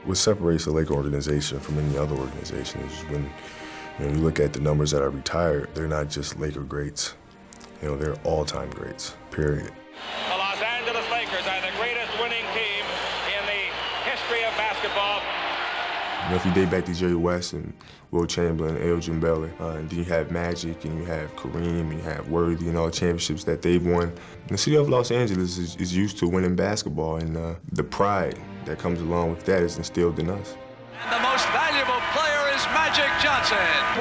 What separates the Laker organization from any other organization is when you look at the numbers that are retired, they're not just Laker greats. They're all-time greats, period. The Los Angeles Lakers are the greatest winning team in the history of basketball. If you date back to Jerry West and Will Chamberlain, Elgin Baylor, and then you have Magic, and you have Kareem, and you have Worthy, and all the championships that they've won. The city of Los Angeles is used to winning basketball, and the pride that comes along with that is instilled in us. And the most valuable player is Magic Johnson.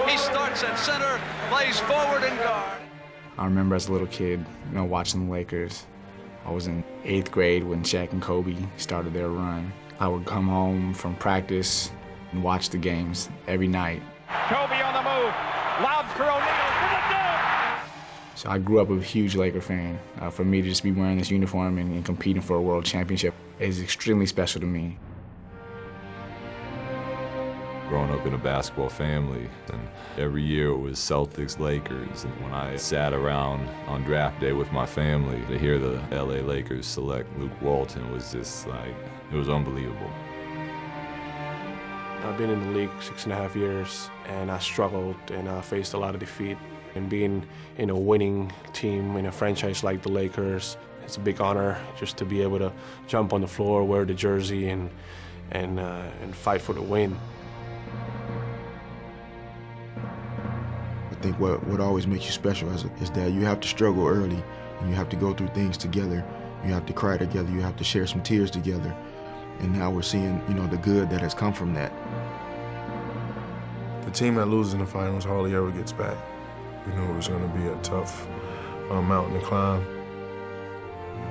He starts at center, plays forward and guard. I remember as a little kid, watching the Lakers. I was in 8th grade when Shaq and Kobe started their run. I would come home from practice and watch the games every night. Kobe on the move, lobs for O'Neal for the dunk. So I grew up a huge Laker fan. For me to just be wearing this uniform and competing for a world championship is extremely special to me. Growing up in a basketball family, and every year it was Celtics, Lakers, and when I sat around on draft day with my family to hear the LA Lakers select Luke Walton was just like, it was unbelievable. I've been in the league 6.5 years, and I struggled and I faced a lot of defeat. And being in a winning team in a franchise like the Lakers, it's a big honor just to be able to jump on the floor, wear the jersey, and fight for the win. I think what always makes you special is that you have to struggle early, and you have to go through things together. You have to cry together. You have to share some tears together. And now we're seeing, the good that has come from that. The team that loses in the finals hardly ever gets back. We knew it was going to be a tough mountain to climb.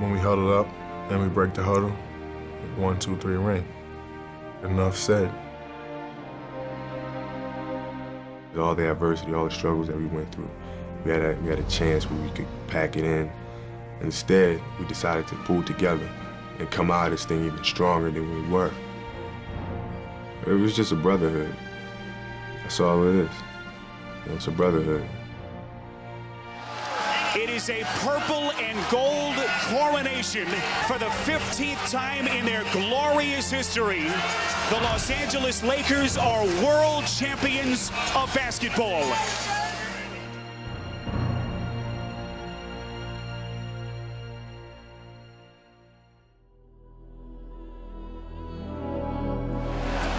When we huddle up and we break the huddle, 1, 2, 3 ring. Enough said. All the adversity, all the struggles that we went through, we had a chance where we could pack it in. Instead, we decided to pull together and come out of this thing even stronger than we were. It was just a brotherhood. That's all it is. It's a brotherhood. It is a purple and gold coronation for the 15th time in their glorious history. The Los Angeles Lakers are world champions of basketball.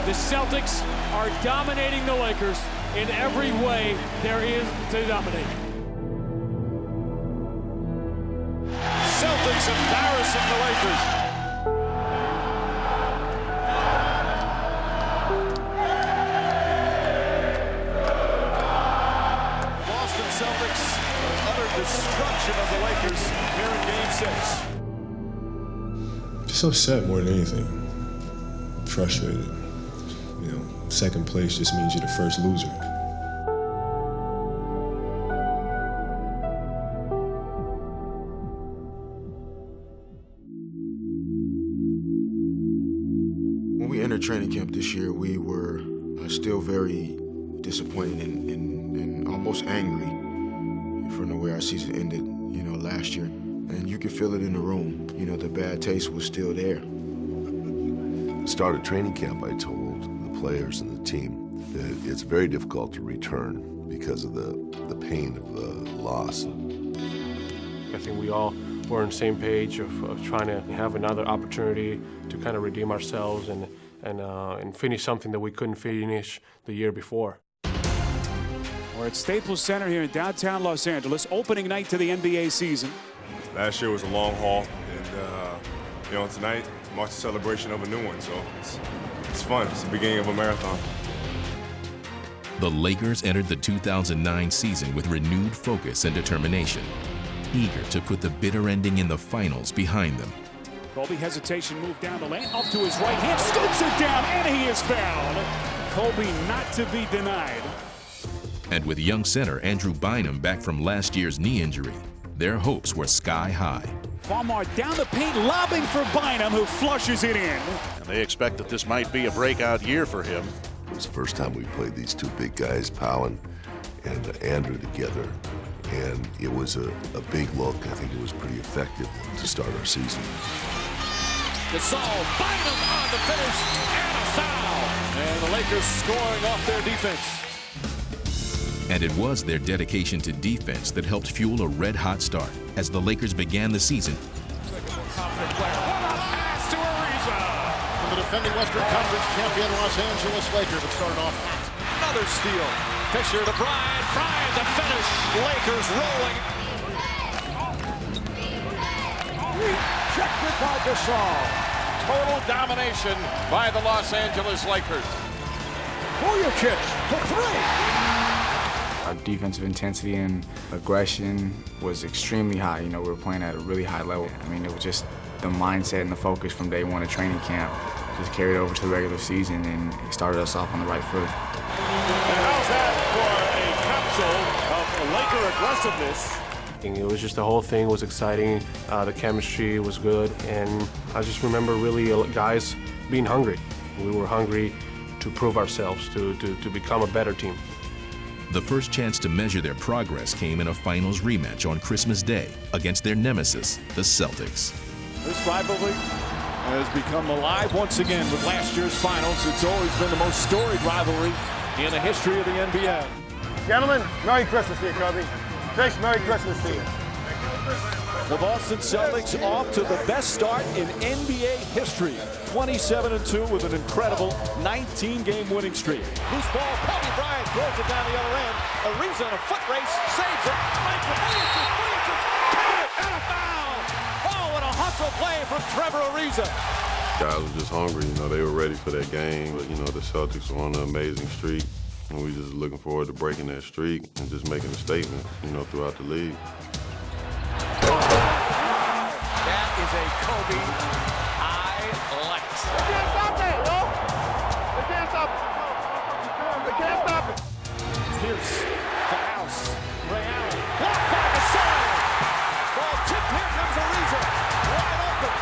The Celtics are dominating the Lakers in every way there is to dominate. Celtics embarrassing the Lakers. Boston Celtics, utter destruction of the Lakers here in Game 6. Just upset more than anything. Frustrated. Second place just means you're the first loser. When we entered training camp this year, we were still very disappointed and almost angry from the way our season ended, last year. And you could feel it in the room. The bad taste was still there. Started training camp, I told the players and the team that it's very difficult to return because of the pain of the loss. I think we all were on the same page of trying to have another opportunity to kind of redeem ourselves and finish something that we couldn't finish the year before. We're at Staples Center here in downtown Los Angeles, opening night to the NBA season. Last year was a long haul, and tonight marks the celebration of a new one, so it's fun. It's the beginning of a marathon. The Lakers entered the 2009 season with renewed focus and determination, eager to put the bitter ending in the finals behind them. Kobe hesitation moved down the lane, up to his right hand, scoops it down, and he is fouled. Kobe not to be denied. And with young center Andrew Bynum back from last year's knee injury, their hopes were sky high. Farmar down the paint, lobbing for Bynum, who flushes it in. And they expect that this might be a breakout year for him. It was the first time we played these two big guys, Powell and Andrew, together. And it was a big look. I think it was pretty effective to start our season. Gasol, Bynum on the finish, and a foul. And the Lakers scoring off their defense. And it was their dedication to defense that helped fuel a red-hot start as the Lakers began the season. Confident player. What a pass to Ariza. The defending Western Conference champion Los Angeles Lakers have started off hot. Another steal. Fisher to Bryant. Bryant to finish. Lakers rolling. Rejected by Gasol. Total domination by the Los Angeles Lakers. Vujacic for three. Our defensive intensity and aggression was extremely high. You know, we were playing at a really high level. I mean, it was just the mindset and the focus from day one of training camp just carried over to the regular season, and it started us off on the right foot. And how's that for a capsule of Laker aggressiveness? It was just the whole thing was exciting. The chemistry was good, and I just remember really guys being hungry. We were hungry to prove ourselves, to become a better team. The first chance to measure their progress came in a finals rematch on Christmas Day against their nemesis, the Celtics. This rivalry has become alive once again with last year's finals. It's always been the most storied rivalry in the history of the NBA. Gentlemen, Merry Christmas to you, Kobe. Trish, Merry Christmas to you. The Boston Celtics off to the best start in NBA history. 27-2 with an incredible 19-game winning streak. Loose ball, Kobe Bryant throws it down the other end. Ariza on a foot race, saves it. Michael Williams, count it, and a foul. Oh, what a hustle play from Trevor Ariza. Guys were just hungry, you know, they were ready for that game. But, you know, the Celtics were on an amazing streak. And we just looking forward to breaking that streak and just making a statement, you know, throughout the league. That is a Kobe highlight. They can't stop that, yo! They can't stop it. They can't stop it. Pierce to House. Ray Allen. Blocked by Gasol. Ball tipped. Here comes Ariza. Wide open.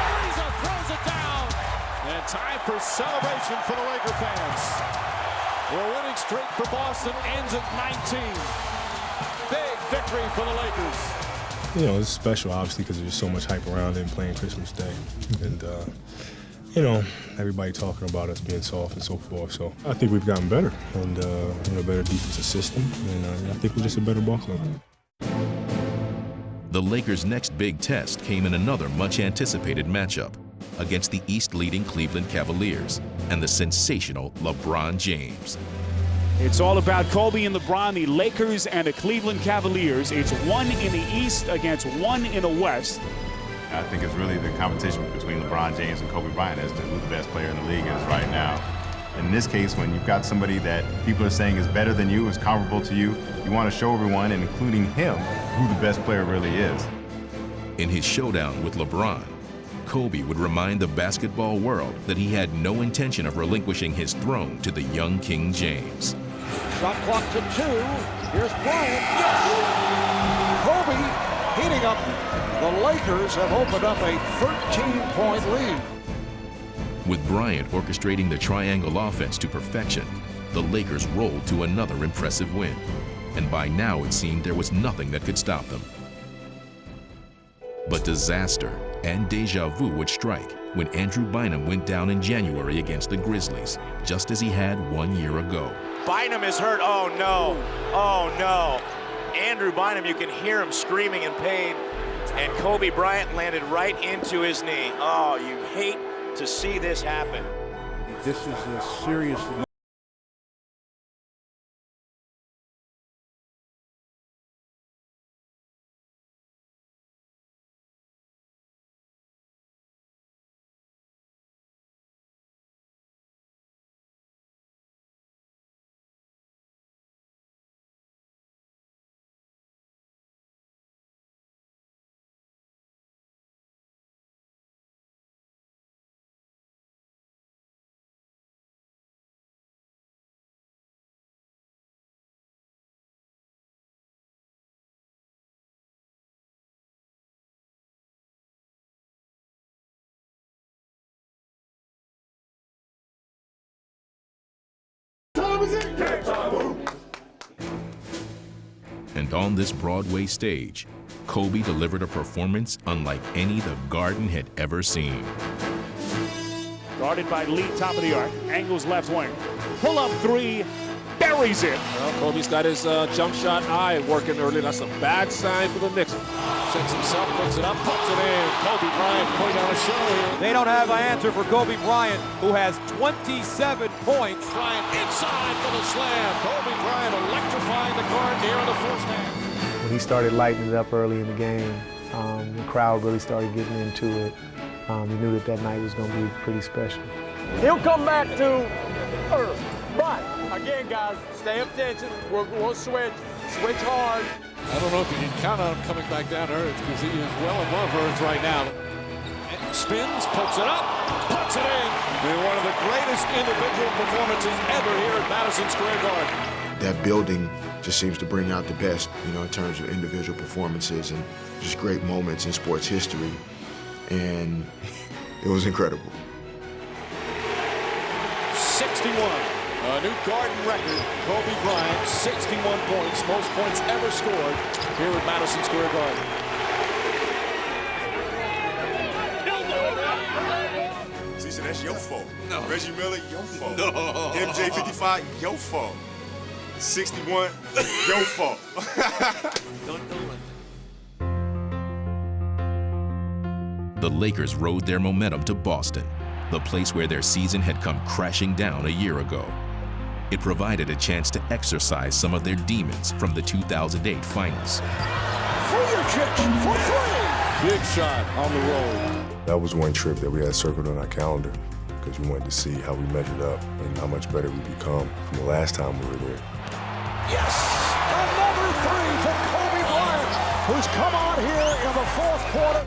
Ariza throws it down. And time for celebration for the Laker fans. The winning streak for Boston ends at 19. Big victory for the Lakers. You know, it's special, obviously, because there's so much hype around it and playing Christmas Day. And, you know, everybody talking about us being soft and so forth. So I think we've gotten better and, you know, better defensive system. And I think we're just a better ball club. The Lakers' next big test came in another much-anticipated matchup against the East-leading Cleveland Cavaliers and the sensational LeBron James. It's all about Kobe and LeBron, the Lakers and the Cleveland Cavaliers. It's one in the East against one in the West. I think it's really the competition between LeBron James and Kobe Bryant as to who the best player in the league is right now. In this case, when you've got somebody that people are saying is better than you, is comparable to you, you want to show everyone, and including him, who the best player really is. In his showdown with LeBron, Kobe would remind the basketball world that he had no intention of relinquishing his throne to the young King James. Shot clock to 2. Here's Bryant. Yes! Kobe heating up. The Lakers have opened up a 13-point lead. With Bryant orchestrating the triangle offense to perfection, the Lakers rolled to another impressive win. And by now it seemed there was nothing that could stop them. But disaster and deja vu would strike when Andrew Bynum went down in January against the Grizzlies, just as he had 1 year ago. Bynum is hurt. Oh, no. Oh, no. Andrew Bynum, you can hear him screaming in pain. And Kobe Bryant landed right into his knee. Oh, you hate to see this happen. This is a serious And on this Broadway stage, Kobe delivered a performance unlike any the Garden had ever seen. Guarded by Lee, top of the arc. Angles left wing. Pull up three. Buries it. Well, Kobe's got his jump shot eye working early. That's a bad sign for the Knicks. Sets himself, puts it up, puts it in. Kobe Bryant putting on a show here. They don't have an answer for Kobe Bryant, who has 27 points. Bryant inside for the slam. Kobe Bryant electrifying the court here in the first half. When he started lighting it up early in the game, the crowd really started getting into it. You knew that night was going to be pretty special. He'll come back to earth. But, again, guys, stay up attention. We'll switch hard. I don't know if you can count on him coming back down to earth because he is well above earth right now. Spins, puts it up, puts it in. And one of the greatest individual performances ever here at Madison Square Garden. That building just seems to bring out the best, you know, in terms of individual performances and just great moments in sports history. And it was incredible. 61. A new Garden record, Kobe Bryant, 61 points, most points ever scored here at Madison Square Garden. See, that's your fault. No. Reggie Miller, your fault. No. MJ 55, your fault. 61, your fault. Don't do it. The Lakers rode their momentum to Boston, the place where their season had come crashing down a year ago. It provided a chance to exorcise some of their demons from the 2008 finals. Vujacic for three. Big shot on the road. That was one trip that we had circled on our calendar because we wanted to see how we measured up and how much better we become from the last time we were there. Yes! Another three for Kobe Bryant, who's come on here in the fourth quarter.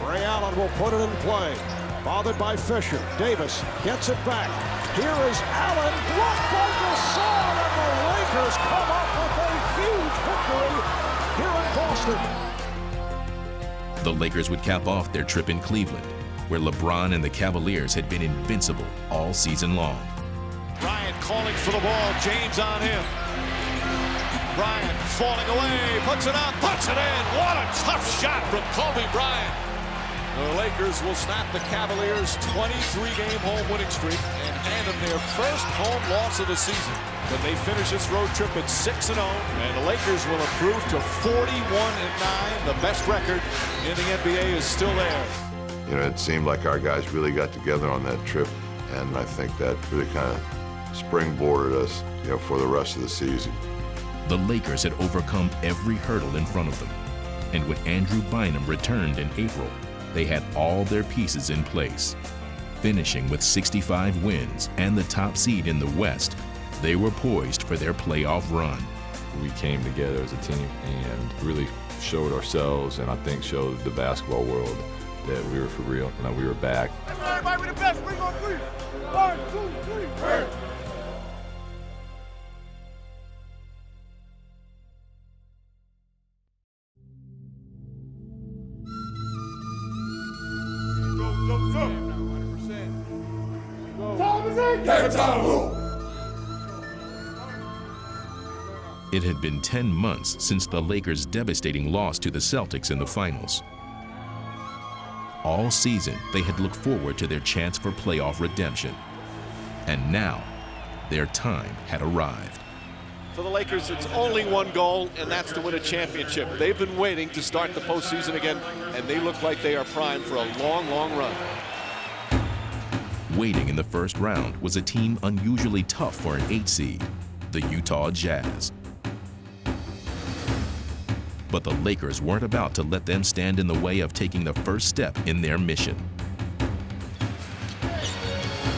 Ray Allen will put it in play. Bothered by Fisher. Davis gets it back. Here is Allen, blocked by Gasol, and the Lakers come up with a huge victory here in Boston. The Lakers would cap off their trip in Cleveland, where LeBron and the Cavaliers had been invincible all season long. Bryant calling for the ball. James on him. Bryant falling away, puts it up, puts it in. What a tough shot from Kobe Bryant. The Lakers will snap the Cavaliers' 23-game home winning streak and hand them their first home loss of the season. But they finish this road trip at 6-0, and the Lakers will improve to 41-9. The best record in the NBA is still theirs. You know, it seemed like our guys really got together on that trip, and I think that really kind of springboarded us, you know, for the rest of the season. The Lakers had overcome every hurdle in front of them, and when Andrew Bynum returned in April, they had all their pieces in place. Finishing with 65 wins and the top seed in the West, they were poised for their playoff run. We came together as a team and really showed ourselves, and I think showed the basketball world that we were for real, and that we were back. Everybody be the best. Bring on three. 1, 2, 3, hey. It had been 10 months since the Lakers' devastating loss to the Celtics in the finals. All season, they had looked forward to their chance for playoff redemption. And now, their time had arrived. For the Lakers, it's only one goal, and that's to win a championship. They've been waiting to start the postseason again, and they look like they are primed for a long, long run. Waiting in the first round was a team unusually tough for an 8 seed, the Utah Jazz. But the Lakers weren't about to let them stand in the way of taking the first step in their mission.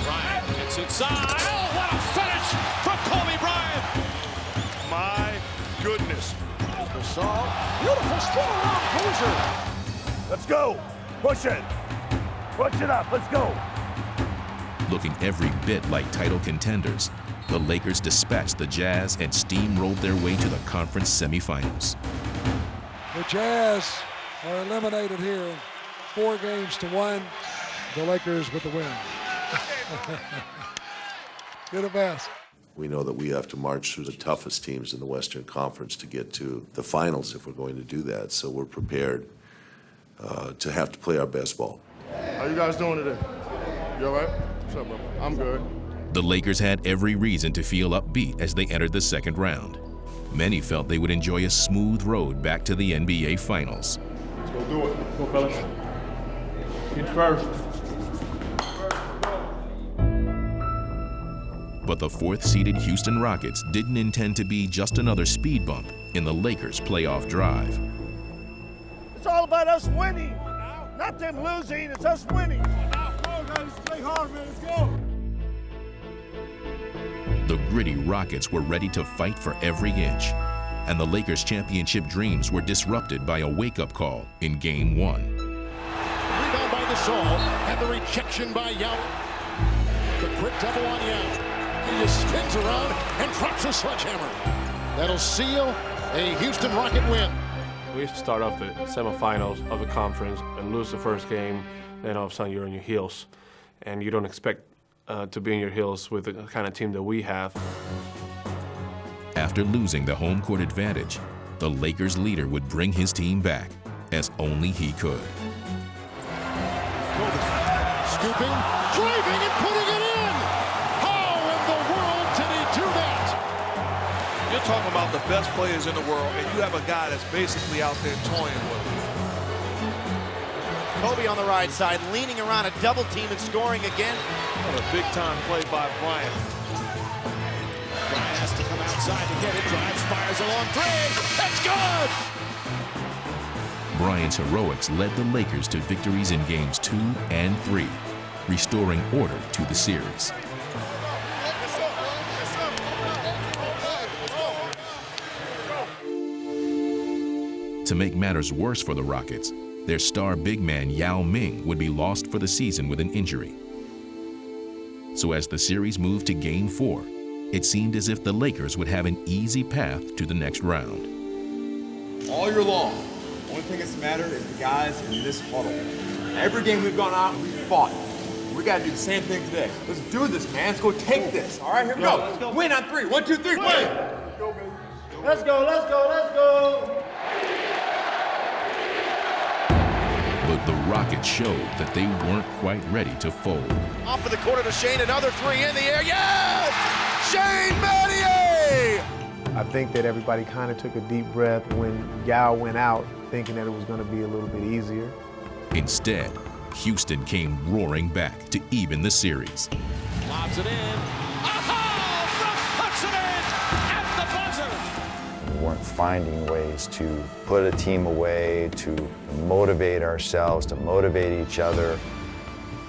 Bryant gets inside. Oh, what a finish from Kobe Bryant! My goodness. Gasol, beautiful spin around Boozer. Let's go. Push it. Push it up. Let's go. Looking every bit like title contenders, the Lakers dispatched the Jazz and steamrolled their way to the conference semifinals. The Jazz are eliminated here, 4-1. The Lakers with the win. You're the best. We know that we have to march through the toughest teams in the Western Conference to get to the finals if we're going to do that. So we're prepared to have to play our best ball. How you guys doing today? You all right? What's up, bro? I'm good. The Lakers had every reason to feel upbeat as they entered the second round. Many felt they would enjoy a smooth road back to the NBA Finals. Let's go do it. Go, fellas. Get first. But the fourth-seeded Houston Rockets didn't intend to be just another speed bump in the Lakers' playoff drive. It's all about us winning. Not them losing, it's us winning. Play hard, man. Let's go. The gritty Rockets were ready to fight for every inch, and the Lakers' championship dreams were disrupted by a wake-up call in Game 1. Rebound by Gasol, and the rejection by Yao. The quick double on Yao. He just spins around and drops a sledgehammer. That'll seal a Houston Rocket win. We used to start off the semifinals of the conference and lose the first game, then all of a sudden you're on your heels. And you don't expect to be in your heels with the kind of team that we have. After losing the home court advantage, the Lakers leader would bring his team back, as only he could. Scooping, driving, and putting it in! How in the world did he do that? You're talking about the best players in the world, and you have a guy that's basically out there toying with them. Kobe on the right side, leaning around a double team and scoring again. What a big-time play by Bryant. Bryant has to come outside to get it. Drives, fires a long three. That's good! Bryant's heroics led the Lakers to victories in Games 2 and 3, restoring order to the series. To make matters worse for the Rockets, their star big man Yao Ming would be lost for the season with an injury. So as the series moved to Game 4, it seemed as if the Lakers would have an easy path to the next round. All year long, the only thing that's mattered is the guys in this huddle. Every game we've gone out, we've fought. We got to do the same thing today. Let's do this, man. Let's go take this. All right, here we go. Let's go. Win on 3. 1, 2, 3, win! Let's go, let's go, let's go! But the Rockets showed that they weren't quite ready to fold. Off of the corner to Shane, another three in the air. Yes! Shane Battier! I think that everybody kind of took a deep breath when Yao went out, thinking that it was going to be a little bit easier. Instead, Houston came roaring back to even the series. Lobs it in. Aha! Brooks puts it in at the buzzer. We weren't finding ways to put a team away, to motivate ourselves, to motivate each other.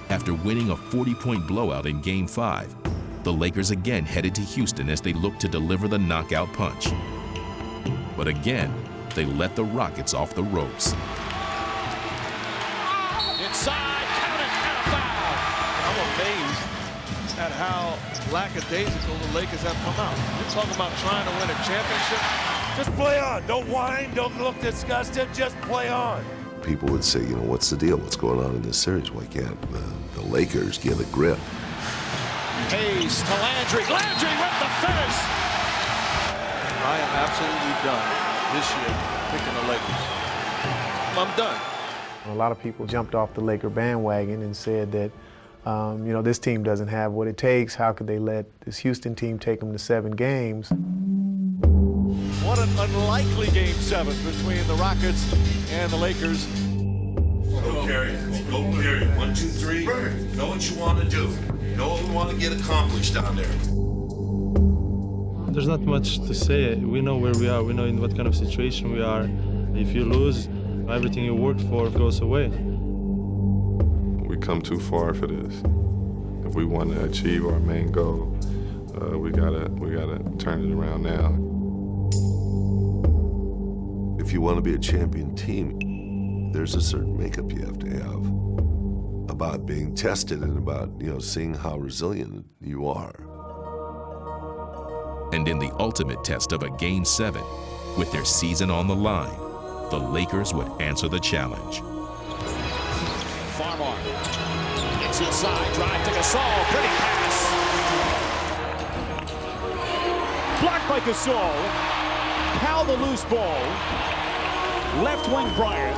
After winning a 40-point blowout in Game 5, the Lakers again headed to Houston as they looked to deliver the knockout punch. But again, they let the Rockets off the ropes. Inside, count it, and a foul. I'm amazed at how lackadaisical the Lakers have come out. You're talking about trying to win a championship. Just play on. Don't whine. Don't look disgusted. Just play on. People would say, what's the deal? What's going on in this series? Why can't the Lakers get a grip? Hayes to Landry. Landry with the finish. I am absolutely done this year picking the Lakers. I'm done. A lot of people jumped off the Laker bandwagon and said that, this team doesn't have what it takes. How could they let this Houston team take them to 7 games? What an unlikely Game 7 between the Rockets and the Lakers. Go, Kerry. Go, Kerry. 1, 2, 3. Know what you want to do. Know what we want to get accomplished down there. There's not much to say. We know where we are. We know in what kind of situation we are. If you lose, everything you worked for goes away. We come too far for this. If we want to achieve our main goal, we gotta turn it around now. If you want to be a champion team, there's a certain makeup you have to have about being tested and about, seeing how resilient you are. And in the ultimate test of a Game 7, with their season on the line, the Lakers would answer the challenge. Farmar. It's inside, drive to Gasol, pretty pass. Blocked by Gasol. Powell the loose ball. Left wing Bryant.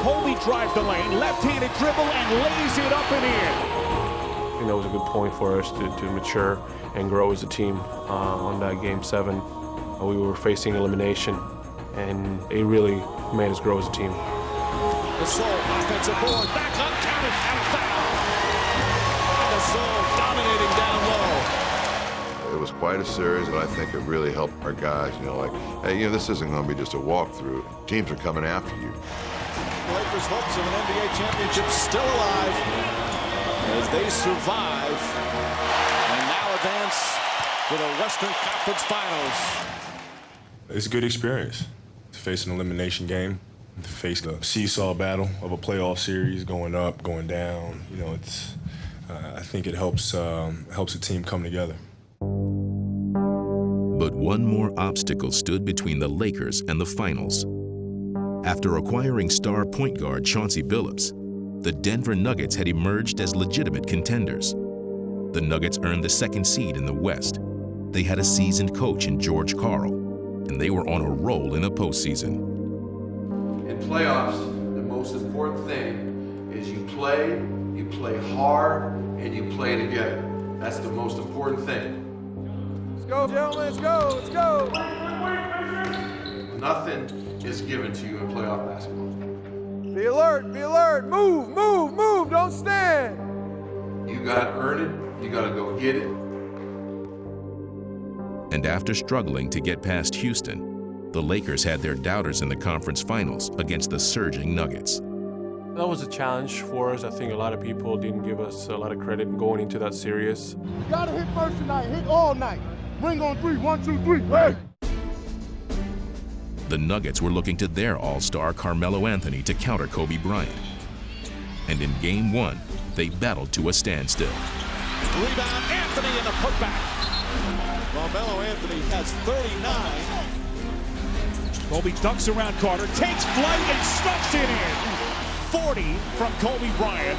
Kobe drives the lane, left-handed dribble, and lays it up and in. I think that was a good point for us to mature and grow as a team on that Game 7. We were facing elimination, and it really made us grow as a team. Gasol, offensive board, back uncounted, and a foul. Gasol dominating down low. It was quite a series, and I think it really helped our guys, hey, this isn't going to be just a walkthrough. Teams are coming after you. Lakers' hopes of an NBA championship still alive as they survive and now advance to the Western Conference Finals. It's a good experience to face an elimination game, to face the seesaw battle of a playoff series, going up, going down. I think it helps a team come together. But one more obstacle stood between the Lakers and the finals. After acquiring star point guard Chauncey Billups, the Denver Nuggets had emerged as legitimate contenders. The Nuggets earned the 2nd seed in the West. They had a seasoned coach in George Karl, and they were on a roll in the postseason. In playoffs, the most important thing is you play hard, and you play together. That's the most important thing. Let's go, gentlemen, let's go, let's go. Nothing is given to you in playoff basketball. Be alert, move, don't stand. You gotta earn it, you gotta go get it. And after struggling to get past Houston, the Lakers had their doubters in the conference finals against the surging Nuggets. That was a challenge for us. I think a lot of people didn't give us a lot of credit going into that series. You gotta hit first tonight, hit all night. Bring on 3, 1, 2, 3, hey! The Nuggets were looking to their all-star Carmelo Anthony to counter Kobe Bryant. And in Game 1, they battled to a standstill. Rebound, Anthony in the putback. Carmelo Anthony has 39. Kobe ducks around Carter, takes flight and stuffs it in. 40 from Kobe Bryant.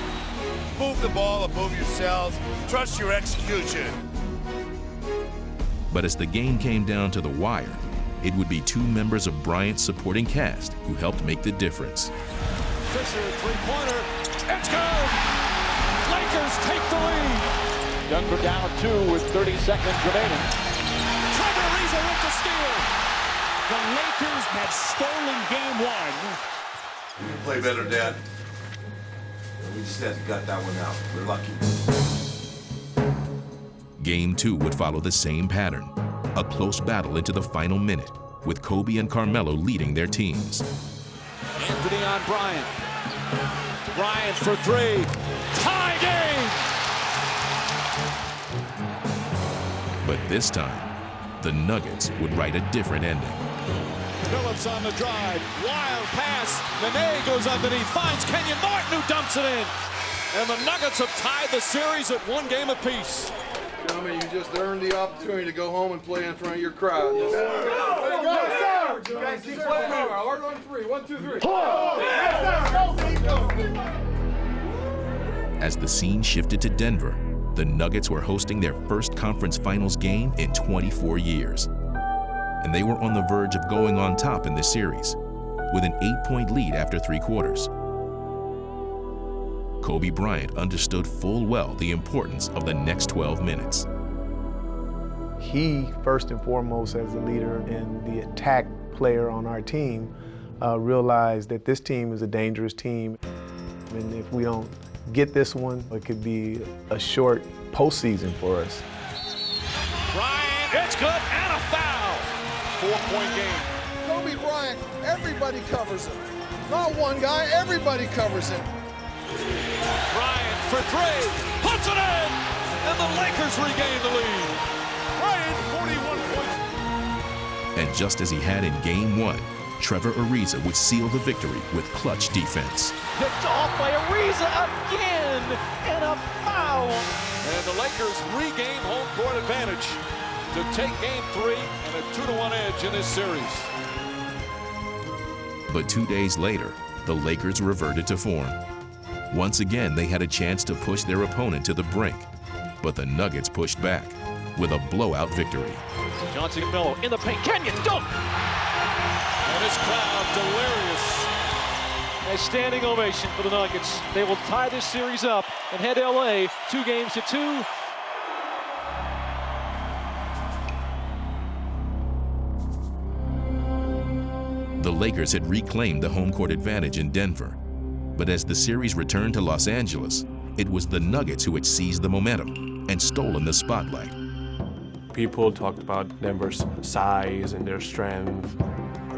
Move the ball and move yourselves. Trust your execution. But as the game came down to the wire, it would be 2 members of Bryant's supporting cast who helped make the difference. Fisher, three-pointer. It's good! Lakers take the lead. Denver down 2 with 30 seconds remaining. Trevor Ariza with the steal. The Lakers had stolen Game 1. We can play better, Dad. We just had to gut that one out. We're lucky. Game 2 would follow the same pattern, a close battle into the final minute, with Kobe and Carmelo leading their teams. Anthony on Bryant. Bryant for 3. Tie game! But this time, the Nuggets would write a different ending. Phillips on the drive. Wild pass. Nene goes underneath. Finds Kenyon Martin, who dumps it in. And the Nuggets have tied the series at 1 game apiece. Gentlemen, you just earned the opportunity to go home and play in front of your crowd. Yes, sir. Yes, sir. You guys keep playing hard. Hard on 3. 1, 2, 3. As the scene shifted to Denver, the Nuggets were hosting their first conference finals game in 24 years. And they were on the verge of going on top in the series, with an 8-point lead after 3 quarters. Kobe Bryant understood full well the importance of the next 12 minutes. He, first and foremost, as a leader and the attack player on our team, realized that this team is a dangerous team. And if we don't get this one, it could be a short postseason for us. Bryant, it's good, and a foul. 4-point game. Kobe Bryant, everybody covers him. Not one guy, everybody covers him. Bryant for 3, puts it in, and the Lakers regain the lead. Bryant, 41 points. And just as he had in Game 1, Trevor Ariza would seal the victory with clutch defense. Picked off by Ariza again, and a foul. And the Lakers regain home court advantage to take Game 3 and a 2-1 edge in this series. But 2 days later, the Lakers reverted to form. Once again, they had a chance to push their opponent to the brink, but the Nuggets pushed back with a blowout victory. Johnson and Melo in the paint. Kenyon dunk! And this crowd delirious. A standing ovation for the Nuggets. They will tie this series up and head LA 2-2. The Lakers had reclaimed the home court advantage in Denver, but as the series returned to Los Angeles, it was the Nuggets who had seized the momentum and stolen the spotlight. People talked about Denver's size and their strength,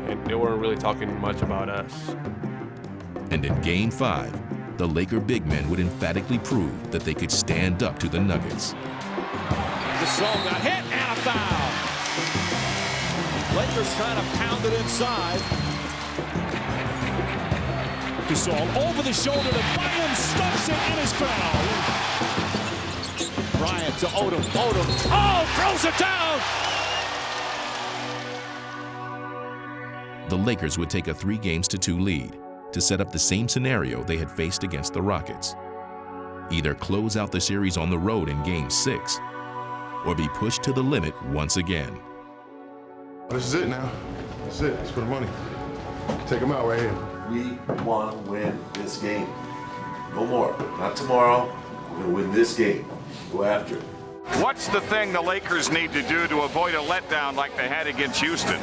and they weren't really talking much about us. And in Game 5, the Laker big men would emphatically prove that they could stand up to the Nuggets. Gasol got hit and a foul. Lakers trying to pound it inside. Gasol over the shoulder to Bynum, stumps it and is fouled. Bryant to Odom. Oh, throws it down. The Lakers would take a 3-2 lead to set up the same scenario they had faced against the Rockets. Either close out the series on the road in Game 6 or be pushed to the limit once again. This is it now. This is it. It's for the money. Take them out right here. We want to win this game. No more. Not tomorrow. We're going to win this game. Go after it. What's the thing the Lakers need to do to avoid a letdown like they had against Houston?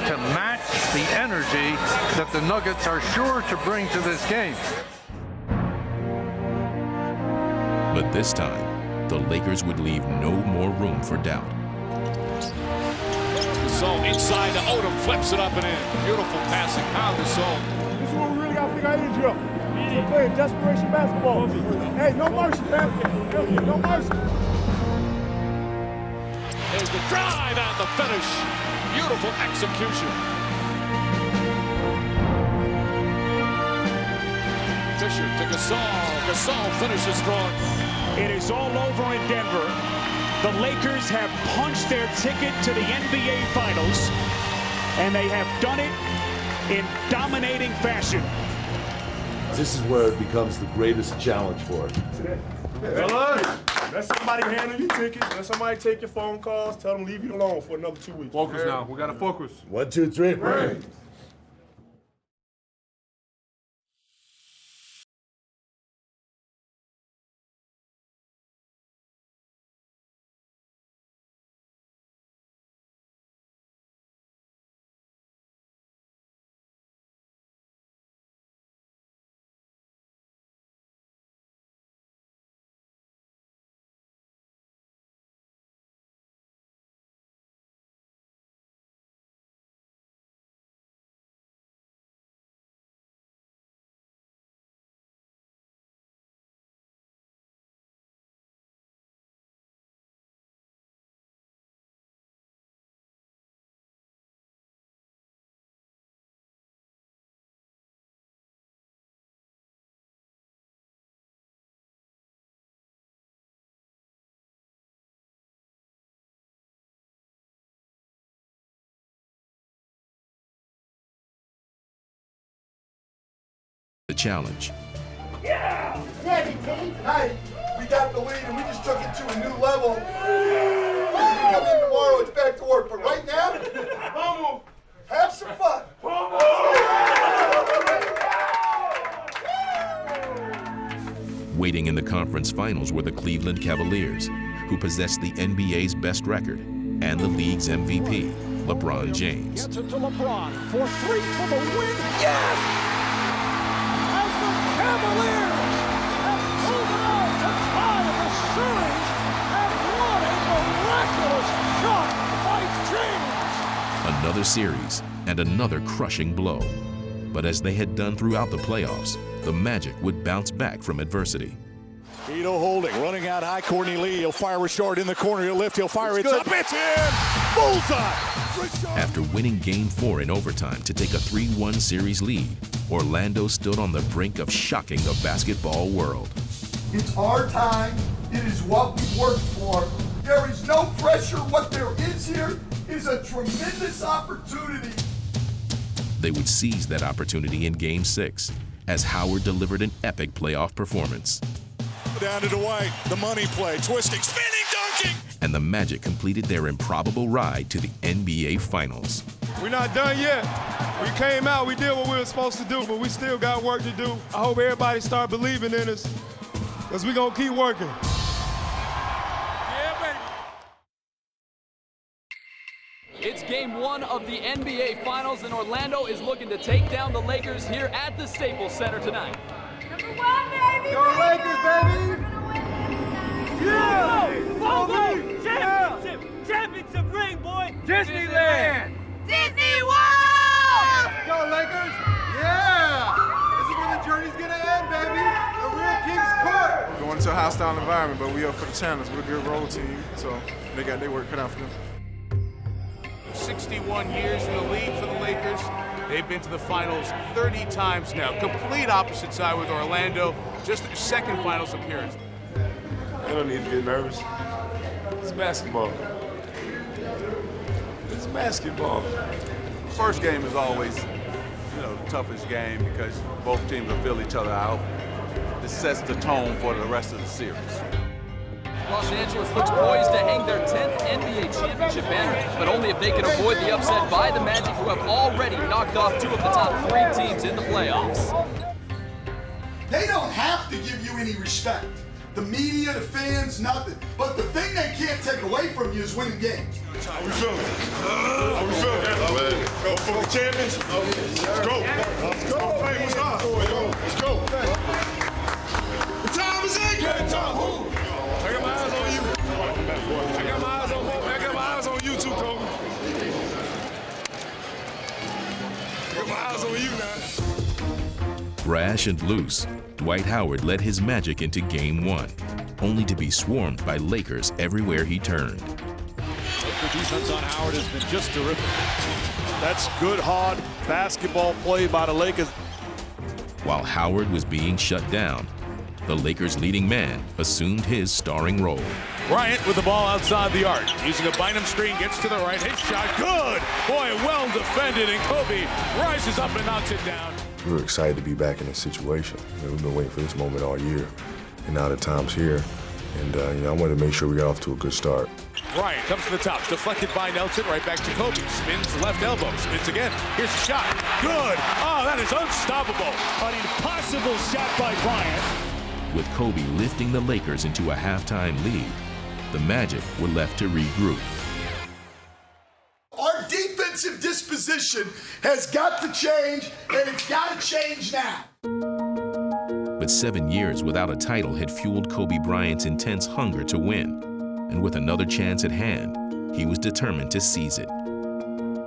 To match the energy that the Nuggets are sure to bring to this game. But this time, the Lakers would leave no more room for doubt. Gasol inside to Odom, flips it up and in. Beautiful passing. Now Gasol. This is what we really got to figure out is, Joe. We're playing desperation basketball. Hey, no mercy, man. No mercy. There's the drive and the finish. Beautiful execution. Fisher to Gasol. Gasol finishes strong. It is all over in Denver. The Lakers have punched their ticket to the NBA Finals, and they have done it in dominating fashion. This is where it becomes the greatest challenge for us. Let somebody handle your tickets. Let somebody take your phone calls. Tell them leave you alone for another 2 weeks. Focus now. We got to focus. 1, 2, 3. Right. The challenge. Yeah! Ready, team. Hey, we got the lead and we just took it to a new level. When we come in tomorrow, it's back to work. But right now, Vamos, have some fun. Waiting in the conference finals were the Cleveland Cavaliers, who possessed the NBA's best record and the league's MVP, LeBron James. Gets it to LeBron for 3 for the win. Yes! As the Cavaliers have proven out to tie the series and what a miraculous shot by James. Another series and another crushing blow. But as they had done throughout the playoffs, the Magic would bounce back from adversity. Ito holding, running out high. Courtney Lee, he'll fire a short in the corner. He'll lift, he'll fire it up. It's in! Bullseye! After winning Game 4 in overtime to take a 3-1 series lead, Orlando stood on the brink of shocking the basketball world. It's our time. It is what we worked for. There is no pressure. What there is here is a tremendous opportunity. They would seize that opportunity in Game 6 as Howard delivered an epic playoff performance. Down to Dwight, the money play, twisting, spinning, dunking. And the Magic completed their improbable ride to the NBA Finals. We're not done yet. We came out, we did what we were supposed to do, but we still got work to do. I hope everybody start believing in us, because we're going to keep working. It's game 1 of the NBA Finals, and Orlando is looking to take down the Lakers here at the Staples Center tonight. Number 1, baby! Go Lakers, baby! Yeah! Championship! Championship ring, boy! Disneyland! Disney World! Go Lakers! Yeah! This is where the journey's gonna end, baby! The real King's Court! Going into a hostile environment, but we up for the challenge. We're a good road team, so they got their work cut out for them. 61 years in the league for the Lakers. They've been to the finals 30 times now. Complete opposite side with Orlando. Just their second finals appearance. They don't need to get nervous. It's basketball. It's basketball. First game is always, the toughest game because both teams will fill each other out. This sets the tone for the rest of the series. Los Angeles looks poised to hang their 10th NBA championship banner, but only if they can avoid the upset by the Magic, who have already knocked off 2 of the top 3 teams in the playoffs. They don't have to give you any respect. The media, the fans, nothing. But the thing they can't take away from you is winning games. How we feeling? How we feeling? Go for the champions? Let's go. Let's go. Hey, what's up? Let's go. What time is it? Good time. I got my eyes on you. I got my eyes on you too, Kobe. I got my eyes on you now. Brash and loose, Dwight Howard led his Magic into Game 1, only to be swarmed by Lakers everywhere he turned. Laker defense on Howard has been just terrific. That's good, hard basketball play by the Lakers. While Howard was being shut down, the Lakers' leading man assumed his starring role. Bryant with the ball outside the arc. Using a Bynum screen, gets to the right, his shot, good! Boy, well defended, and Kobe rises up and knocks it down. We were excited to be back in this situation. We've been waiting for this moment all year, and now the time's here. And I wanted to make sure we got off to a good start. Bryant comes to the top, deflected by Nelson, right back to Kobe. Spins left elbow, spins again. Here's a shot, good! Oh, that is unstoppable. An impossible shot by Bryant. With Kobe lifting the Lakers into a halftime lead, the Magic were left to regroup. Our defensive disposition has got to change, and it's got to change now. But 7 years without a title had fueled Kobe Bryant's intense hunger to win. And with another chance at hand, he was determined to seize it.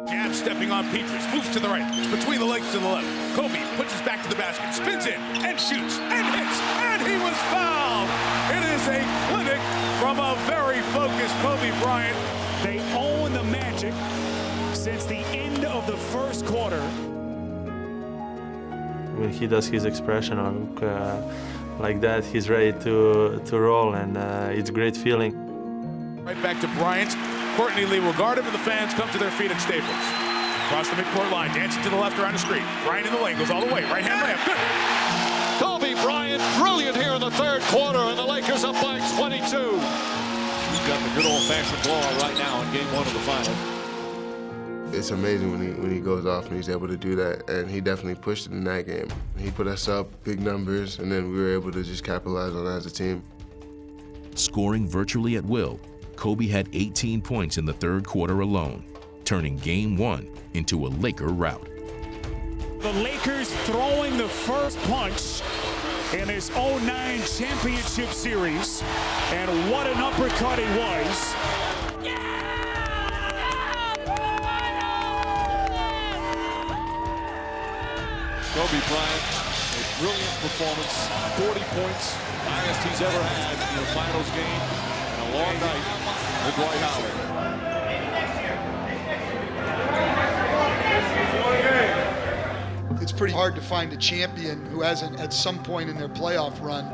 Jab stepping on Petrus, moves to the right, between the legs to the left. Kobe pushes back to the basket, spins in, and shoots, and hits, and he was fouled! It is a clinic from a very focused Kobe Bryant. They own the Magic since the end of the first quarter. When he does his expression like that, he's ready to roll, and it's a great feeling. Right back to Bryant. Courtney Lee will guard him, and the fans come to their feet at Staples. Across the midcourt line, dancing to the left around the screen. Bryant in the lane, goes all the way. Right hand layup. Good. Kobe Bryant, brilliant here in the third quarter, and the Lakers up by 22. He's got the good old-fashioned blowout right now in Game 1 of the Finals. It's amazing when he goes off and he's able to do that, and he definitely pushed it in that game. He put us up big numbers, and then we were able to just capitalize on that as a team. Scoring virtually at will, Kobe had 18 points in the third quarter alone, turning Game 1 into a Laker rout. The Lakers throwing the first punch in this 09 championship series, and what an uppercut it was. Kobe Bryant, a brilliant performance, 40 points, highest he's ever had in a finals game, and a long night with Dwight Howard. It's pretty hard to find a champion who hasn't, at some point in their playoff run,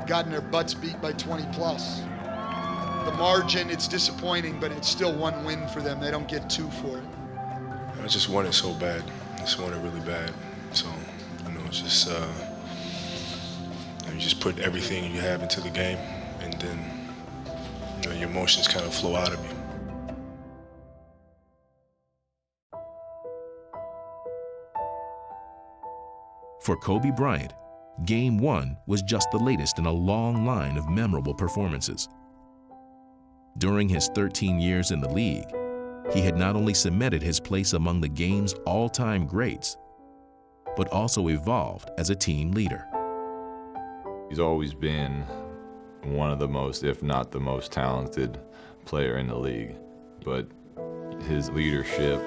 gotten their butts beat by 20 plus. The margin, it's disappointing, but it's still one win for them. They don't get 2 for it. I just want it so bad. I just want it really bad. So, it's just, you just put everything you have into the game, and then, your emotions kind of flow out of you. For Kobe Bryant, Game 1 was just the latest in a long line of memorable performances. During his 13 years in the league, he had not only cemented his place among the game's all-time greats, but also evolved as a team leader. He's always been one of the most, if not the most talented player in the league. But his leadership,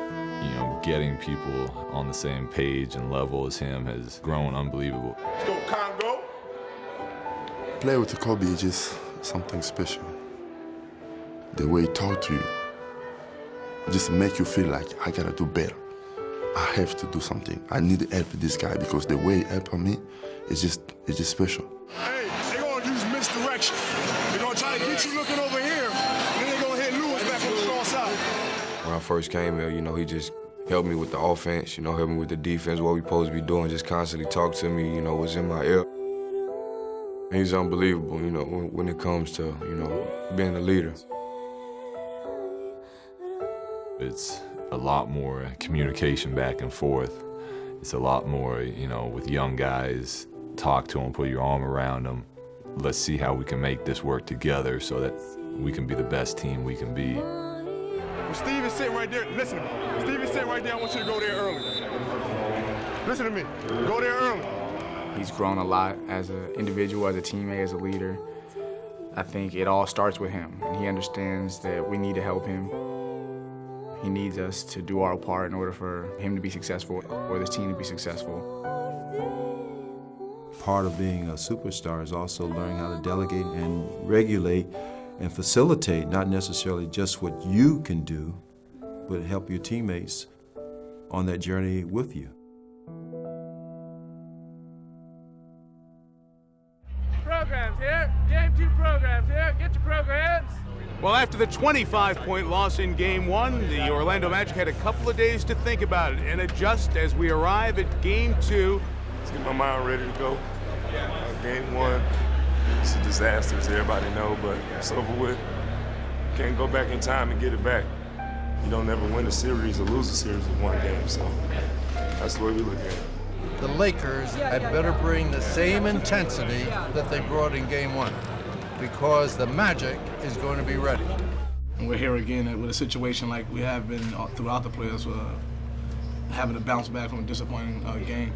getting people on the same page and level as him has grown unbelievable. Let's go, Congo. Play with Kobe is just something special. The way he talks to you just make you feel like I gotta do better. I have to do something. I need to help this guy because the way he helped me is just special. Hey, they're gonna use misdirection. They're gonna try to get you looking over here, and then they're gonna hit Lewis back on the strong side. When I first came here, he just helped me with the offense, helped me with the defense, what we supposed to be doing, just constantly talk to me, what's in my ear. He's unbelievable, when it comes to, being a leader. It's a lot more communication back and forth. It's a lot more, with young guys, talk to them, put your arm around them. Let's see how we can make this work together so that we can be the best team we can be. When Steve is sitting right there, listen to me. Steve is sitting right there, I want you to go there early. Listen to me, go there early. He's grown a lot as an individual, as a teammate, as a leader. I think it all starts with him, and he understands that we need to help him. He needs us to do our part in order for him to be successful, or this team to be successful. Part of being a superstar is also learning how to delegate and regulate and facilitate, not necessarily just what you can do, but help your teammates on that journey with you. Programs here. Game 2 programs here. Get your programs. Well, after the 25-point loss in Game 1, the Orlando Magic had a couple of days to think about it and adjust as we arrive at Game 2. Let's get my mind ready to go. Game 1, it's a disaster, as everybody know, but it's over with. Can't go back in time and get it back. You don't never win a series or lose a series with one game, so that's the way we look at it. The Lakers had better bring the same intensity that they brought in Game 1, because the Magic is going to be ready. And we're here again with a situation like we have been throughout the playoffs, having to bounce back from a disappointing game.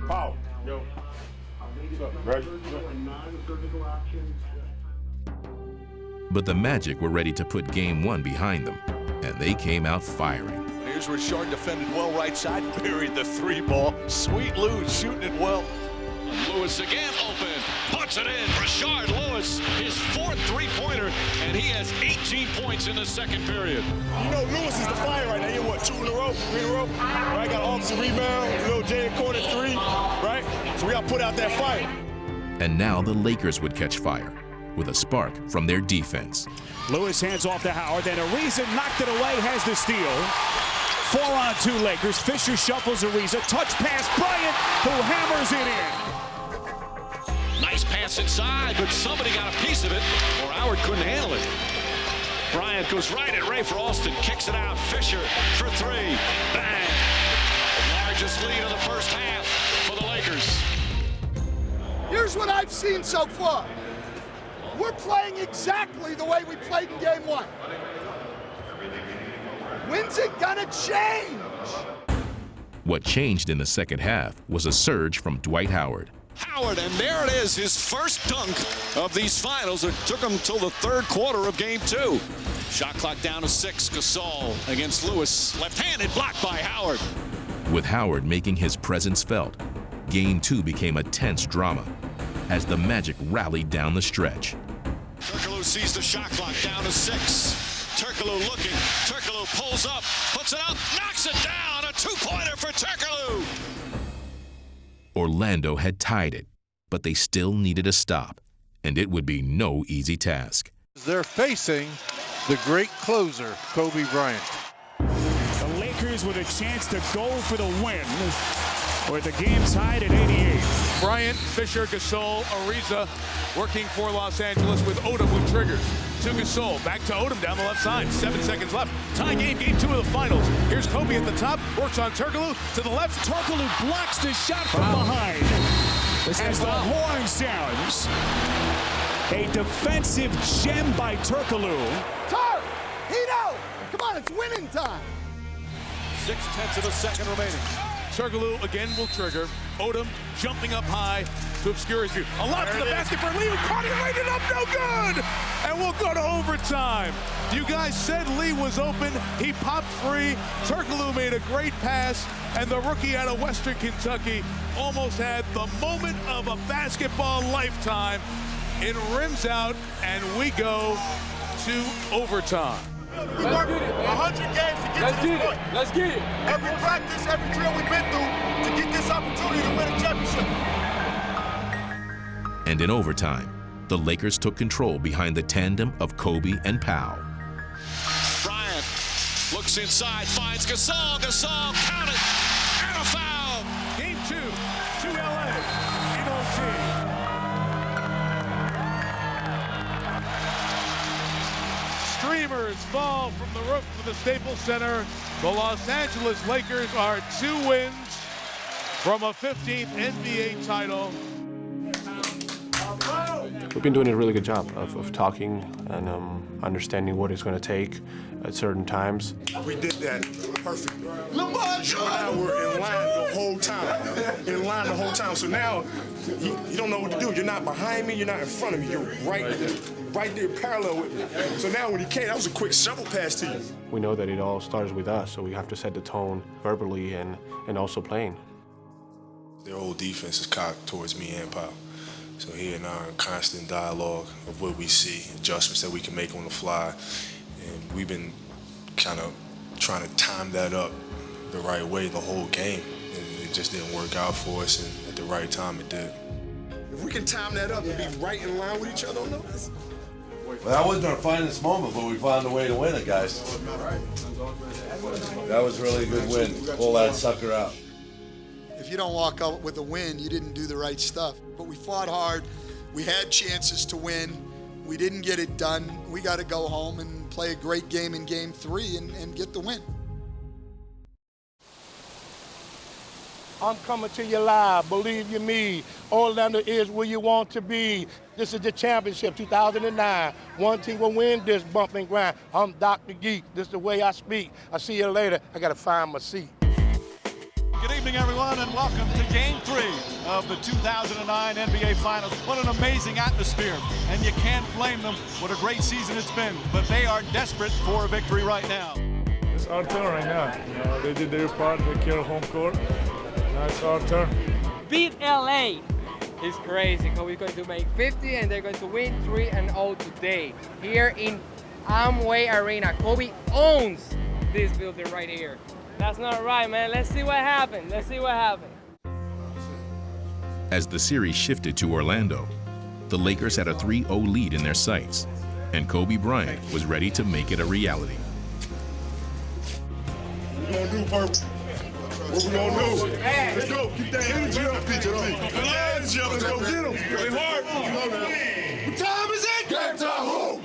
Pow. Yo. What's up, Greg? But the Magic were ready to put Game 1 behind them, and they came out firing. Here's Richard defended well right side, buried the 3-ball. Sweet Lou shooting it well. Lewis again open, puts it in. Rashard Lewis, his 4th 3-pointer, and he has 18 points in the second period. Lewis is the fire right now. He what, 2 in a row, 3 in a row? Right, got offensive rebound, little Jay corner 3, right? So we got to put out that fire. And now the Lakers would catch fire with a spark from their defense. Lewis hands off to Howard, then Ariza knocked it away, has the steal. 4-on-2 Lakers. Fisher shuffles Ariza. Touch pass, Bryant, who hammers it in. Nice pass inside, but somebody got a piece of it, or Howard couldn't handle it. Bryant goes right at Ray for Alston, kicks it out. Fisher for 3. Bang! Largest lead of the first half for the Lakers. Here's what I've seen so far. We're playing exactly the way we played in Game 1. When's it gonna change? What changed in the second half was a surge from Dwight Howard. Howard, and there it is, his first dunk of these finals. It took him till the 3rd quarter of Game 2. Shot clock down to 6. Gasol against Lewis. Left-handed, blocked by Howard. With Howard making his presence felt, Game 2 became a tense drama as the Magic rallied down the stretch. Turkoglu sees the shot clock down to 6. Turkoglu looking. Turkoglu pulls up, puts it up, knocks it down. A 2-pointer for Turkoglu. Orlando had tied it, but they still needed a stop, and it would be no easy task. They're facing the great closer, Kobe Bryant. The Lakers with a chance to go for the win. with the game tied at 88. Bryant, Fisher, Gasol, Ariza working for Los Angeles with Odom who triggers. To Gasol, back to Odom down the left side. 7 seconds left. Tie game, game 2 of the finals. Here's Kobe at the top, works on Turkoglu to the left. Turkoglu blocks the shot from behind. As the horn sounds, a defensive gem by Turkoglu. Turk, heat out. Come on, it's winning time. 0.6 of a second remaining. Turkoglu again will trigger. Odom jumping up high to obscure his view. A lob to the basket for Lee, who caught it, laid it up, no good! And we'll go to overtime. You guys said Lee was open. He popped free. Turkoglu made a great pass, and the rookie out of Western Kentucky almost had the moment of a basketball lifetime. It rims out, and we go to overtime. We worked 100 games to get to this point. Let's get it. Every practice, every drill we've been through to get this opportunity to win a championship. And in overtime, the Lakers took control behind the tandem of Kobe and Powell. Bryant looks inside, finds Gasol. Gasol, count it, and a foul. Game 2 to LA in OT. Streamers fall from the roof of the Staples Center. The Los Angeles Lakers are 2 wins from a 15th NBA title. We've been doing a really good job of talking and understanding what it's going to take at certain times. We did that perfectly. You and I were in line the whole time. So now you don't know what to do. You're not behind me. You're not in front of me. You're right there parallel with me. So now when he came, that was a quick shovel pass to you. We know that it all starts with us, so we have to set the tone verbally and also playing. Their whole defense is cocked towards me and Powell. So he and I are in constant dialogue of what we see, adjustments that we can make on the fly. And we've been kind of trying to time that up the right way the whole game. And it just didn't work out for us, and at the right time it did. If we can time that up and be right in line with each other on those. Well, that wasn't our finest moment, but we found a way to win it, guys. That was really a good win. Pull that sucker out. If you don't walk out with a win, you didn't do the right stuff. But we fought hard. We had chances to win. We didn't get it done. We got to go home and play a great game in Game 3 and get the win. I'm coming to you live, believe you me. Orlando is where you want to be. This is the championship, 2009. One team will win this bump and grind. I'm Dr. Geek. This is the way I speak. I'll see you later. I got to find my seat. Good evening, everyone, and welcome to Game 3 of the 2009 NBA Finals. What an amazing atmosphere, and you can't blame them. What a great season it's been, but they are desperate for a victory right now. It's our turn right now. They did their part, they care home court. Now it's our turn. Beat LA is crazy. Kobe's going to make 50 and they're going to win 3-0 today here in Amway Arena. Kobe owns this building right here. That's not right, man. Let's see what happened. Let's see what happened. As the series shifted to Orlando, the Lakers had a 3-0 lead in their sights, and Kobe Bryant was ready to make it a reality. What we gonna do, Purple? What we gonna do? Let's go. Keep that energy up, PJ. Let's go get him. Play hard. What time is it? Game time.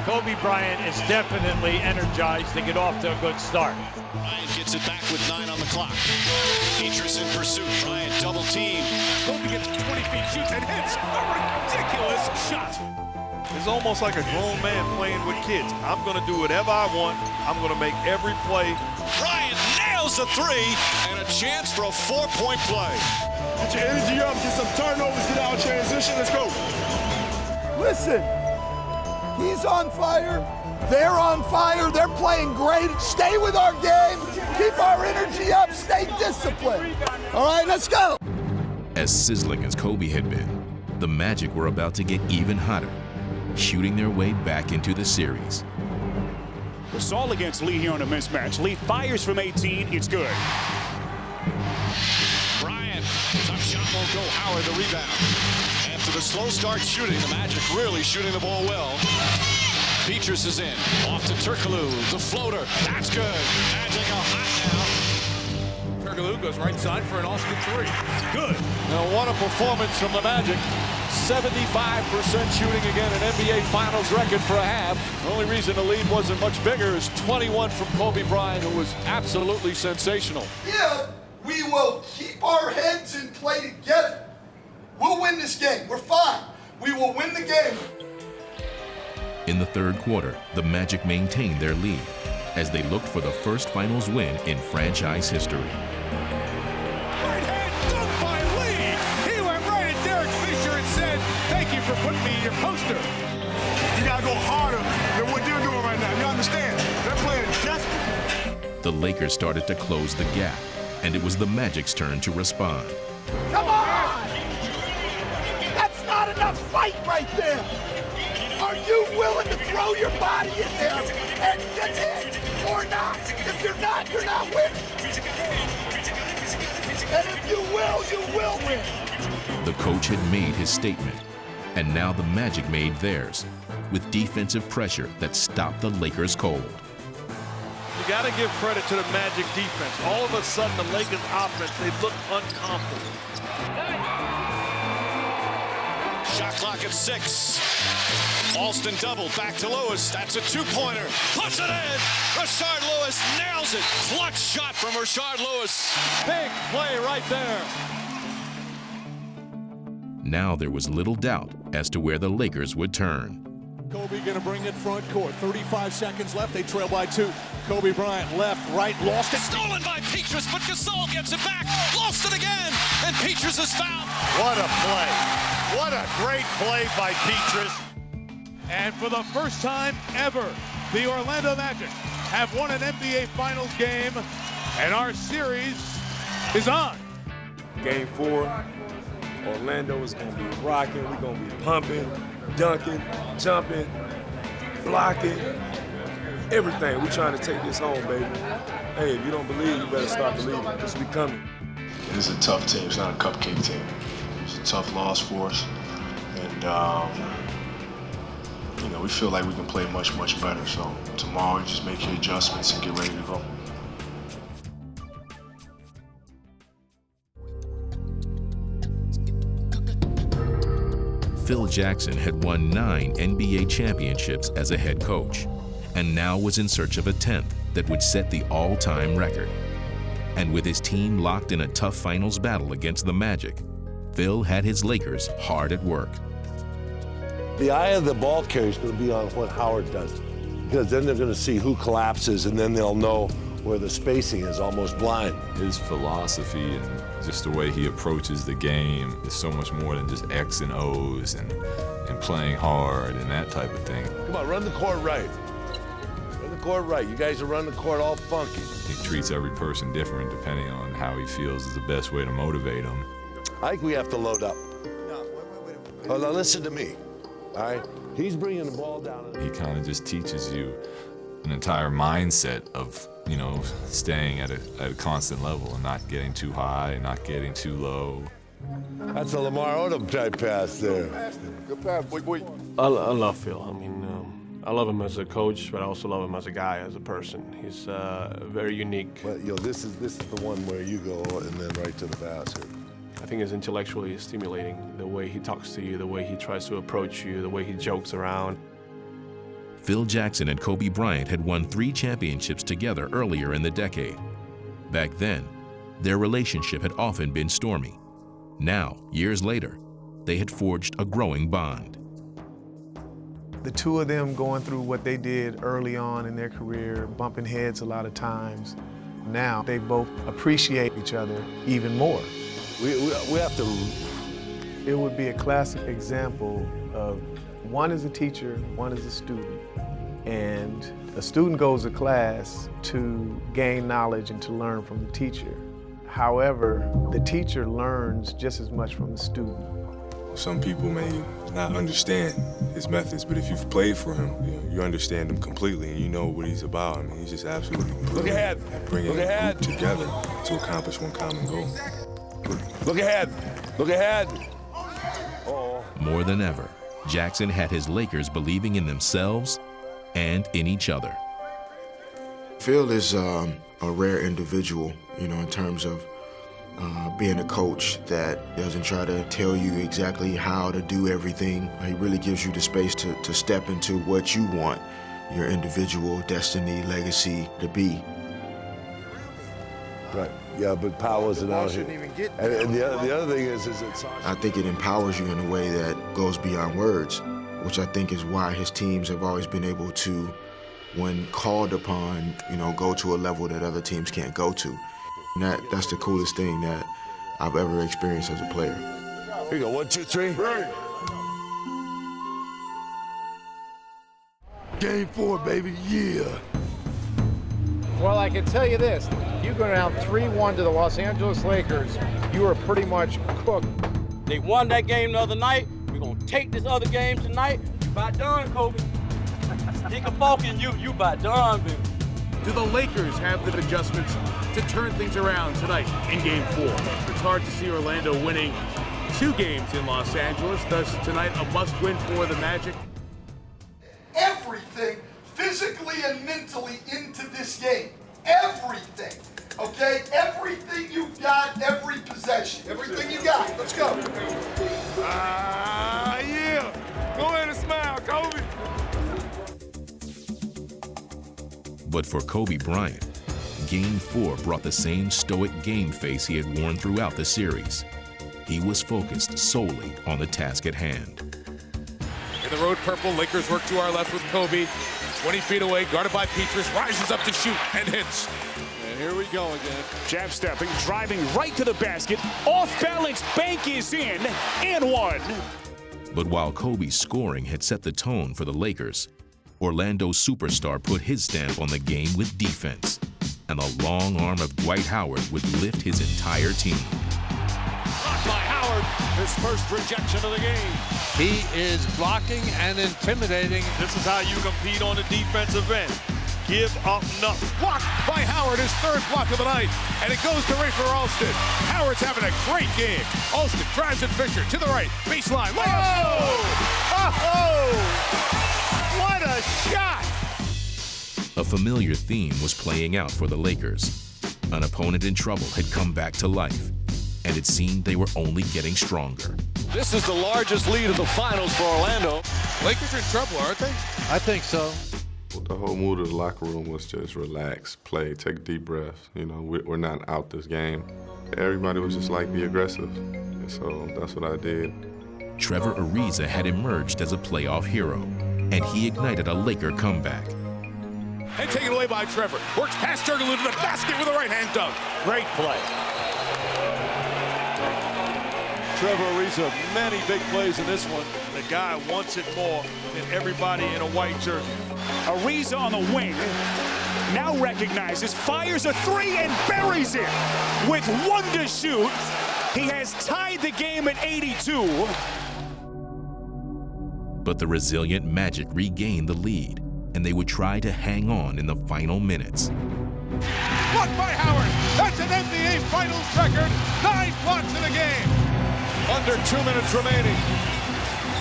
Kobe Bryant is definitely energized to get off to a good start. Bryant gets it back with 9 on the clock. Petrus in pursuit. Bryant double team. Kobe gets 20 feet, shoots and hits a ridiculous shot. It's almost like a grown man playing with kids. I'm going to do whatever I want. I'm going to make every play. Bryant nails the 3 and a chance for a 4-point play. Get your energy up, get some turnovers, get out of transition. Let's go. Listen, he's on fire. They're on fire. They're playing great. Stay with our game. Keep our energy up. Stay disciplined. All right, let's go. As sizzling as Kobe had been, the Magic were about to get even hotter, shooting their way back into the series. Gasol against Lee here on a mismatch. Lee fires from 18. It's good. Bryant, tough shot won't go. Howard the rebound. After the slow start shooting, the Magic really shooting the ball well. Petrus is in. Off to Turkoglu. The floater. That's good. Magic are hot now. Turkoglu goes right side for an Austin three. Good. Now what a performance from the Magic. 75% shooting again, an NBA Finals record for a half. The only reason the lead wasn't much bigger is 21 from Kobe Bryant, who was absolutely sensational. Yeah, we will keep our heads and play together. We'll win this game. We're fine. We will win the game. In the third quarter, the Magic maintained their lead as they looked for the first finals win in franchise history. Right hand dunk by Lee. He went right at Derek Fisher and said, "Thank you for putting me in your poster." You gotta go harder than what they're doing right now. You understand? They're playing desperate. The Lakers started to close the gap, and it was the Magic's turn to respond. Come on! That's not enough fight right there. Are you willing to throw your body in there and get hit or not? If you're not winning. And if you will win. The coach had made his statement, and now the Magic made theirs, with defensive pressure that stopped the Lakers cold. You got to give credit to the Magic defense. All of a sudden, the Lakers offense, they look uncomfortable. Shot clock at 6. Alston double, back to Lewis. That's a two-pointer. Puts it in. Rashard Lewis nails it. Clutch shot from Rashard Lewis. Big play right there. Now there was little doubt as to where the Lakers would turn. Kobe gonna bring it front court. 35 seconds left. They trail by 2. Kobe Bryant left, right, lost it. Stolen by Petrus, but Gasol gets it back. Lost it again, and Petrus is fouled. What a play. What a great play by Petrus. And for the first time ever, the Orlando Magic have won an NBA Finals game, and our series is on. Game 4, Orlando is going to be rocking. We're going to be pumping, dunking, jumping, blocking, everything. We're trying to take this home, baby. Hey, if you don't believe, you better start believing, because we coming. This is a tough team. It's not a cupcake team. It's a tough loss for us. And, you know, we feel like we can play much, much better. So tomorrow, just make your adjustments and get ready to go. Phil Jackson had won 9 NBA championships as a head coach, and now was in search of a 10th that would set the all-time record. And with his team locked in a tough finals battle against the Magic, Phil had his Lakers hard at work. The eye of the ball carrier is going to be on what Howard does, because then they're going to see who collapses, and then they'll know where the spacing is almost blind. His philosophy and just the way he approaches the game is so much more than just X and O's and playing hard and that type of thing. Come on, run the court right. Run the court right. You guys are running the court all funky. He treats every person different depending on how he feels is the best way to motivate them. I think we have to load up. Oh, now listen to me. All right, he's bringing the ball down. He kind of just teaches you an entire mindset of, you know, staying at a constant level and not getting too high and not getting too low. That's a Lamar Odom type pass there. Good pass, boy. I love Phil. I mean, I love him as a coach, but I also love him as a guy, as a person. He's very unique. Well, you know, this is the one where you go and then right to the basket. I think it's intellectually stimulating, the way he talks to you, the way he tries to approach you, the way he jokes around. Phil Jackson and Kobe Bryant had won 3 championships together earlier in the decade. Back then, their relationship had often been stormy. Now, years later, they had forged a growing bond. The two of them going through what they did early on in their career, bumping heads a lot of times, now they both appreciate each other even more. We have to. It would be a classic example of one is a teacher, one is a student. And a student goes to class to gain knowledge and to learn from the teacher. However, the teacher learns just as much from the student. Some people may not understand his methods, but if you've played for him, you understand him completely and you know what he's about. I mean, he's just absolutely brilliant at bringing a group together to accomplish one common goal. Look ahead. Look ahead. More than ever, Jackson had his Lakers believing in themselves and in each other. Phil is a rare individual, you know, in terms of being a coach that doesn't try to tell you exactly how to do everything. He really gives you the space to step into what you want your individual destiny, legacy to be. Right. Yeah, but Powell's an out here. And the other thing is it's. I think it empowers you in a way that goes beyond words, which I think is why his teams have always been able to, when called upon, you know, go to a level that other teams can't go to. And that's the coolest thing that I've ever experienced as a player. Here you go, 1, 2, 3. Right. Game 4, baby, yeah. Well, I can tell you this. You go down 3-1 to the Los Angeles Lakers, you are pretty much cooked. They won that game the other night. We're going to take this other game tonight. You about done, Kobe. Stick a fork in you. You about done, baby. Do the Lakers have the adjustments to turn things around tonight in Game 4? It's hard to see Orlando winning 2 games in Los Angeles. Thus, tonight, a must-win for the Magic. Everything physically and mentally into this game. Everything. Okay? Everything you've got, every possession. Everything you got. Let's go. Yeah. Go ahead and smile, Kobe. But for Kobe Bryant, Game 4 brought the same stoic game face he had worn throughout the series. He was focused solely on the task at hand. In the road purple, Lakers work to our left with Kobe. 20 feet away, guarded by Petrus, rises up to shoot and hits. And here we go again. Jab stepping, driving right to the basket. Off balance, bank is in, and one. But while Kobe's scoring had set the tone for the Lakers, Orlando's superstar put his stamp on the game with defense. And the long arm of Dwight Howard would lift his entire team. Blocked by Howard, his first rejection of the game. He is blocking and intimidating. This is how you compete on the defensive end. Give up nothing. Blocked by Howard, his 3rd block of the night. And it goes to Rafer Alston. Howard's having a great game. Alston drives at Fisher to the right. Baseline. Oh! What a shot! A familiar theme was playing out for the Lakers. An opponent in trouble had come back to life, and it seemed they were only getting stronger. This is the largest lead of the finals for Orlando. Lakers are in trouble, aren't they? I think so. The whole mood of the locker room was just relax, play, take deep breaths. You know, we're not out this game. Everybody was just like, be aggressive. And so that's what I did. Trevor Ariza had emerged as a playoff hero, and he ignited a Laker comeback. And taken away by Trevor. Works past Turkoglu to the basket with a right-hand dunk. Great play. Trevor Ariza, many big plays in this one. The guy wants it more than everybody in a white jersey. Ariza on the wing. Now recognizes, fires a 3 and buries it. With 1 to shoot, he has tied the game at 82. But the resilient Magic regained the lead, and they would try to hang on in the final minutes. Blocked by Howard. That's an NBA Finals record. 9 blocks in a game. Under 2 minutes remaining.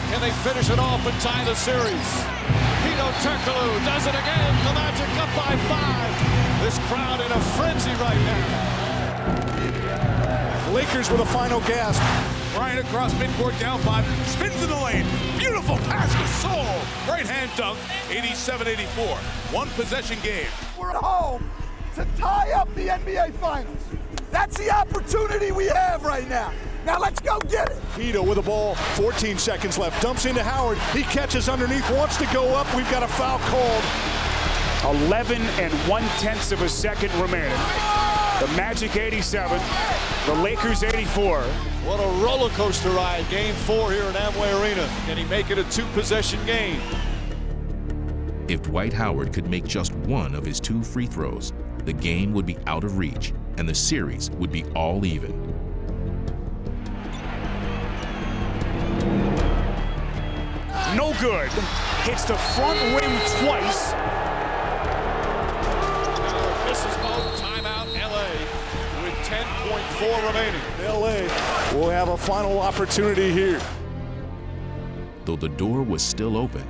Can they finish it off and tie the series? Hedo Turkoglu does it again. The Magic up by 5. This crowd in a frenzy right now. Lakers with a final gasp. Bryant across midcourt, down 5, spins in the lane. Beautiful pass to Soul. Right hand dunk, 87-84. 1 possession game. We're at home to tie up the NBA Finals. That's the opportunity we have right now. Now let's go get it. Hedo with the ball, 14 seconds left. Dumps into Howard. He catches underneath, wants to go up. We've got a foul called. 11 1/10 of a second remaining. The Magic 87, the Lakers 84. What a roller coaster ride, Game 4 here at Amway Arena. Can he make it a 2-possession game? If Dwight Howard could make just 1 of his 2 free throws, the game would be out of reach, and the series would be all even. No good. Hits the front rim twice. Misses both. Timeout, LA, with 10.4 remaining. LA will have a final opportunity here. Though the door was still open,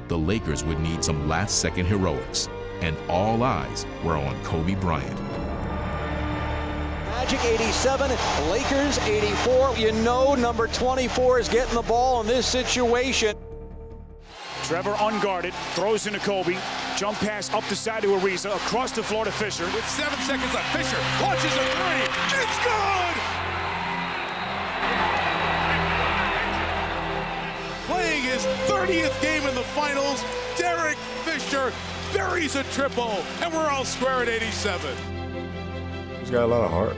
the Lakers would need some last-second heroics. and all eyes were on Kobe Bryant. Magic 87, Lakers 84. You know number 24 is getting the ball in this situation. Trevor unguarded, throws into Kobe. Jump pass up the side to Ariza, across the floor to Fisher. With 7 seconds left, Fisher launches a three. It's good! Playing his 30th game in the finals, Derek Fisher buries a triple, and we're all square at 87. He's got a lot of heart.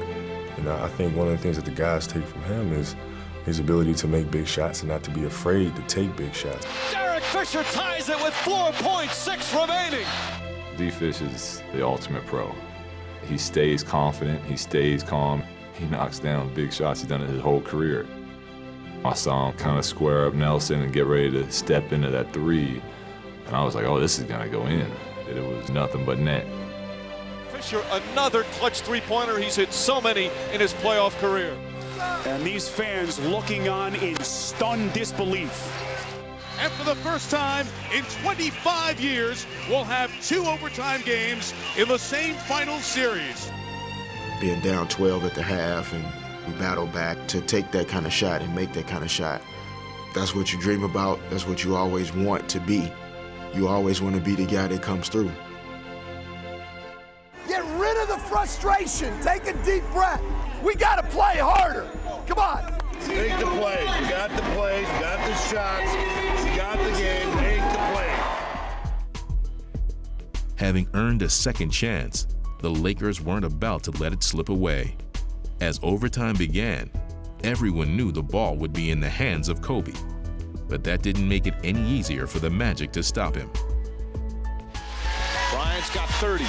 And I think one of the things that the guys take from him is his ability to make big shots and not to be afraid to take big shots. Derek Fisher ties it with 4.6 remaining. D-Fish is the ultimate pro. He stays confident, he stays calm, he knocks down big shots. He's done it his whole career. I saw him kind of square up Nelson and get ready to step into that three, and I was like, oh, this is gonna go in. It was nothing but net. Fisher, another clutch three-pointer. He's hit so many in his playoff career. And these fans looking on in stunned disbelief. And for the first time in 25 years, we'll have 2 overtime games in the same final series. Being down 12 at the half, and we battle back to take that kind of shot and make that kind of shot. That's what you dream about. That's what you always want to be. You always want to be the guy that comes through. Get rid of the frustration. Take a deep breath. We got to play harder. Come on. Make the play. You got the plays, you got the shots, you got the game. Make the play. Having earned a second chance, the Lakers weren't about to let it slip away. As overtime began, everyone knew the ball would be in the hands of Kobe. But that didn't make it any easier for the Magic to stop him. Bryant's got 30.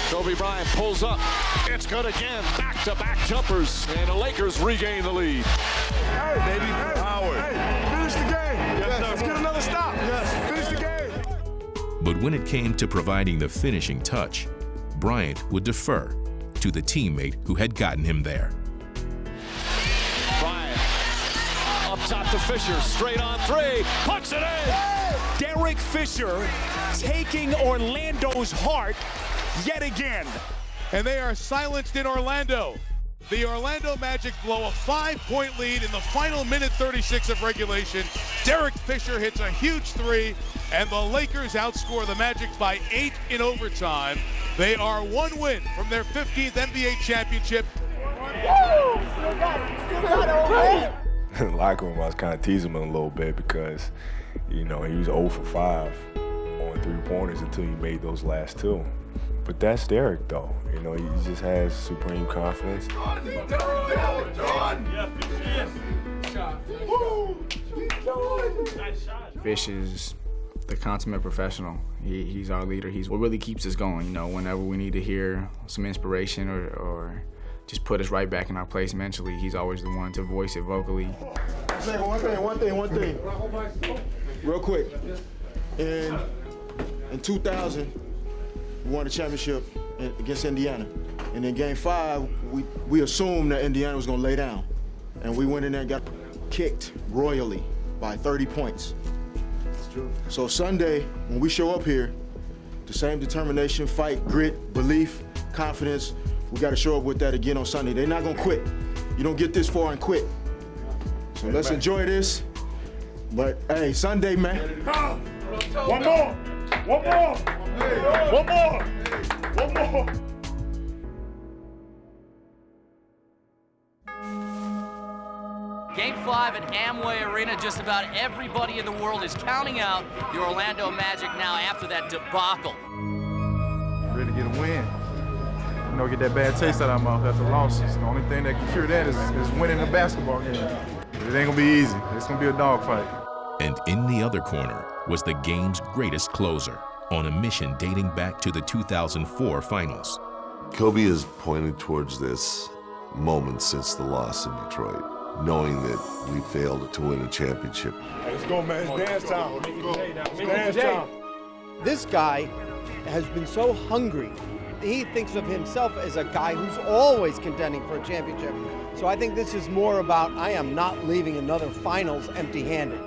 Kobe Bryant pulls up. It's good again. Back-to-back jumpers. And the Lakers regain the lead. Hey, baby. Howard. Hey, finish the game. Yes, let's get another stop. Yes, finish the game. But when it came to providing the finishing touch, Bryant would defer to the teammate who had gotten him there. Bryant up top to Fisher. Straight on three. Puts it in. Derek Fisher taking Orlando's heart yet again. And they are silenced in Orlando. The Orlando Magic blow a 5-point lead in the final minute 36 of regulation. Derek Fisher hits a huge three, and the Lakers outscore the Magic by 8 in overtime. They are 1 win from their 15th NBA championship. In the locker room, I was kind of teasing him a little bit because, you know, he was 0 for 5 on three-pointers until he made those last 2. But that's Derek, though. You know, he just has supreme confidence. Fish is the consummate professional. He's our leader. He's what really keeps us going. You know, whenever we need to hear some inspiration or just put us right back in our place mentally, he's always the one to voice it vocally. One thing. Real quick. In 2000, we won the championship against Indiana. And in game 5, we assumed that Indiana was gonna lay down. And we went in there and got kicked royally by 30 points. That's true. So Sunday, when we show up here, the same determination, fight, grit, belief, confidence, we gotta show up with that again on Sunday. They're not gonna quit. You don't get this far and quit. So let's enjoy this. But hey, Sunday, man. One more. One more. One more. One more. Game 5 at Amway Arena, just about everybody in the world is counting out the Orlando Magic now after that debacle. Ready to get a win. You know, get that bad taste out of my mouth after losses. The only thing that can cure that is winning a basketball game. It ain't gonna be easy. It's gonna be a dogfight. And in the other corner was the game's greatest closer on a mission dating back to the 2004 finals. Kobe has pointed towards this moment since the loss in Detroit, knowing that we failed to win a championship. Let's go, man. It's dance time. It's dance time. This guy has been so hungry. He thinks of himself as a guy who's always contending for a championship. So I think this is more about, I am not leaving another finals empty-handed.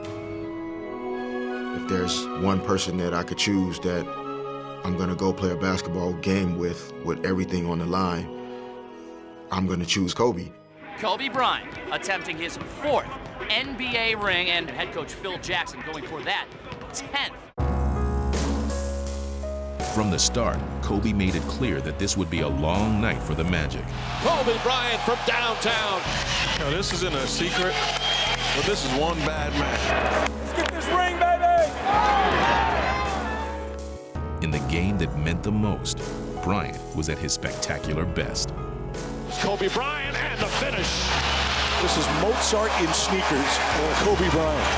If there's one person that I could choose that I'm gonna go play a basketball game with everything on the line, I'm gonna choose Kobe. Kobe Bryant attempting his 4th NBA ring, and head coach Phil Jackson going for that 10th. From the start, Kobe made it clear that this would be a long night for the Magic. Kobe Bryant from downtown. Now, this isn't a secret, but this is one bad man. Let's get this ring, baby! In the game that meant the most, Bryant was at his spectacular best. It's Kobe Bryant and the finish. This is Mozart in sneakers for Kobe Bryant.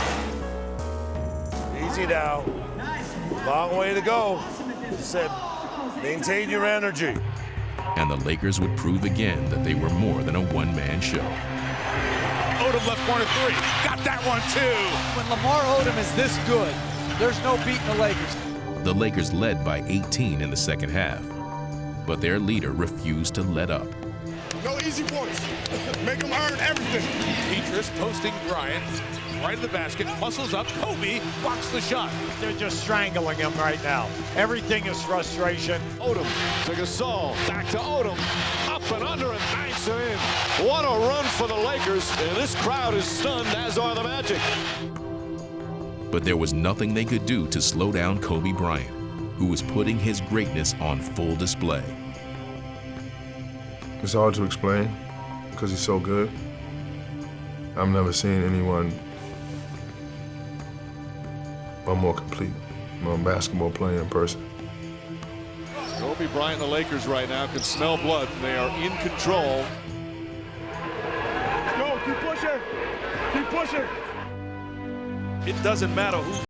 Easy now. Long way to go. Said, maintain your energy. And the Lakers would prove again that they were more than a one-man show. Odom left corner 3. Got that one too. When Lamar Odom is this good, there's no beating the Lakers. The Lakers led by 18 in the second half, but their leader refused to let up. No easy points. Make them earn everything. Petrus posting Bryant. Right in the basket, muscles up. Kobe blocks the shot. They're just strangling him right now. Everything is frustration. Odom to Gasol, back to Odom, up and under and banks it in. What a run for the Lakers, and this crowd is stunned, as are the Magic. But there was nothing they could do to slow down Kobe Bryant, who was putting his greatness on full display. It's hard to explain because he's so good. I've never seen anyone a more complete, more basketball playing person. Kobe Bryant and the Lakers right now can smell blood. They are in control. Go, keep pushing. Keep pushing. It doesn't matter who.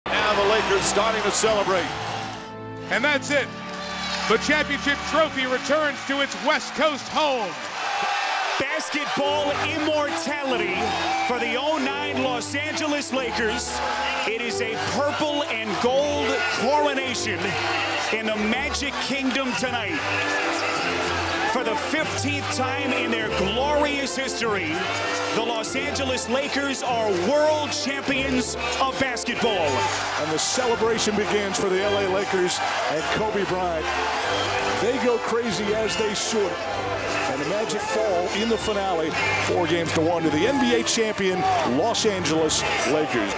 Now the Lakers starting to celebrate. And that's it. The championship trophy returns to its West Coast home. Basketball immortality for the 09 Los Angeles Lakers. It is a purple and gold coronation in the Magic Kingdom tonight. For the 15th time in their glorious history, the Los Angeles Lakers are world champions of basketball. And the celebration begins for the LA Lakers and Kobe Bryant. They go crazy as they should. And the Magic fall in the finale, 4-1 to the NBA champion Los Angeles Lakers.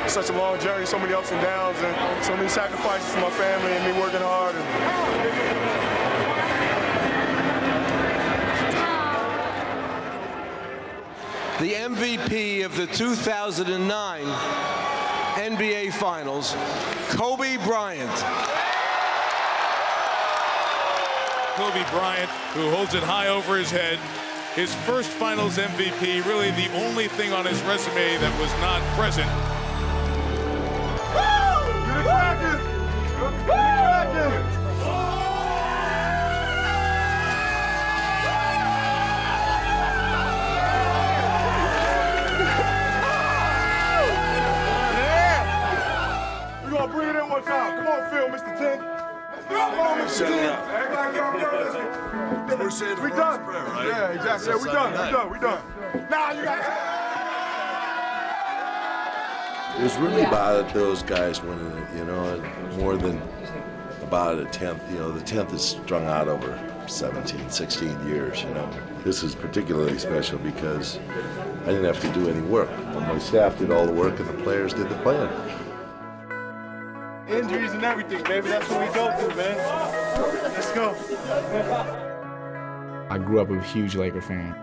Such a long journey, so many ups and downs, and so many sacrifices for my family and me working hard. The MVP of the 2009 NBA Finals, Kobe Bryant. Kobe Bryant, who holds it high over his head. His first Finals MVP, really the only thing on his resume that was not present. We're gonna bring it in one time. Come on, Phil, Mr. 10. Come on, Mr. 10. We done. Right? Yeah, exactly. Yeah, we done. Now you guys. It was really about those guys winning it, you know, more than about a 10th. You know, the 10th is strung out over 17, 16 years, you know. This is particularly special because I didn't have to do any work. My staff did all the work and the players did the playing. Injuries and everything, baby. That's what we go through, man. Let's go. I grew up a huge Laker fan.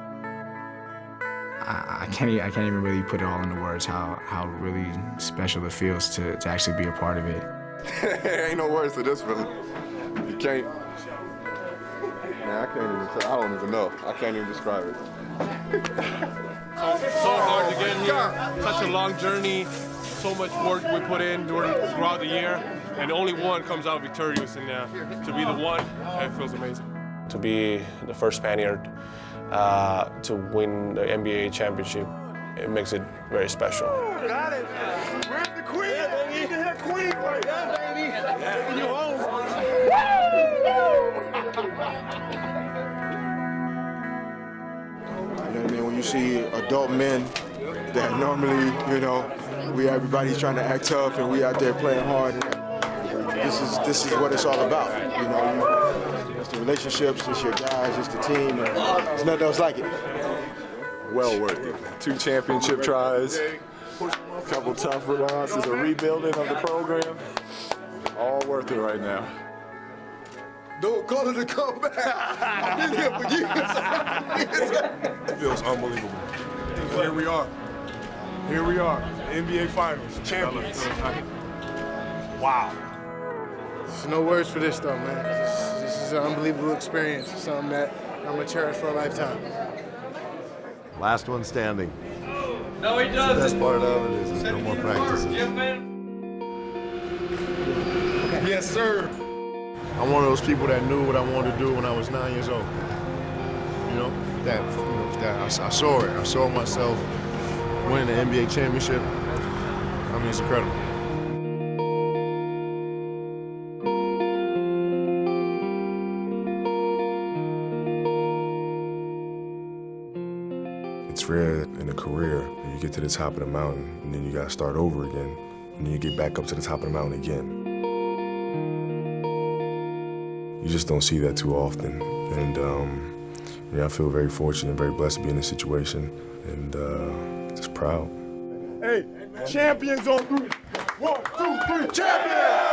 I can't even really put it all into words how really special it feels to actually be a part of it. Ain't no words to this feeling. You can't. Man, I don't even know. I can't even describe it. So hard to get here. Such a long journey. So much work we put in throughout the year, and only one comes out victorious. And to be the one, it feels amazing. To be the first Spaniard to win the NBA championship, it makes it very special. Got it. Where's the queen? Yeah, baby. You hear queen right now, baby. Taking you home. You know what I mean? When you see adult men that normally, you know, everybody's trying to act tough and we out there playing hard. This is what it's all about. You know, it's the relationships, it's your guys, it's the team. And there's nothing else like it. Well worth it. 2 championship tries, a couple tough losses, a rebuilding of the program. All worth it right now. Don't call it a comeback. I've been here for years. It feels unbelievable. Here we are. Here we are. NBA Finals, champions. Wow. There's no words for this though, man. This is an unbelievable experience. It's something that I'm gonna cherish for a lifetime. Last one standing. No, he doesn't. The best part of it is no more practices. Yes, sir. I'm one of those people that knew what I wanted to do when I was 9 years old. You know, that I saw it. I saw myself winning the NBA championship. I mean, it's incredible. It's rare in a career that you get to the top of the mountain and then you gotta start over again. And then you get back up to the top of the mountain again. You just don't see that too often. And I feel very fortunate and very blessed to be in this situation and just proud. Hey, champions on 3. 1, 2, 3, champions!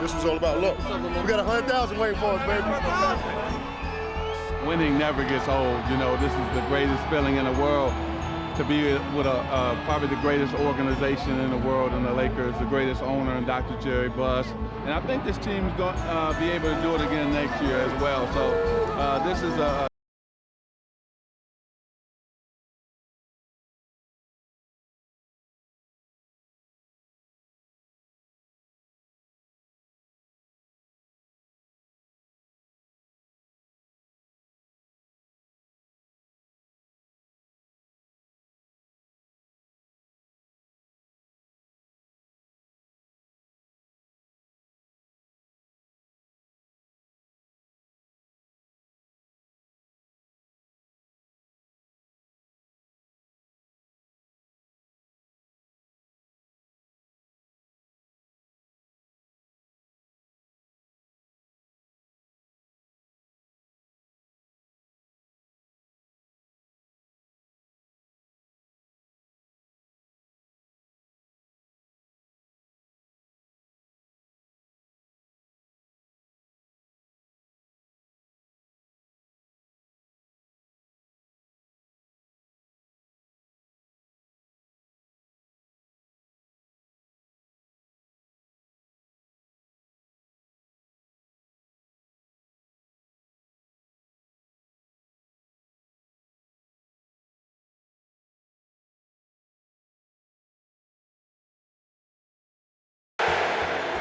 This was all about luck. We got 100,000 waiting for us, baby. Winning never gets old. You know, this is the greatest feeling in the world to be with probably the greatest organization in the world in the Lakers, the greatest owner in Dr. Jerry Buss. And I think this team's going to be able to do it again next year as well. So this is a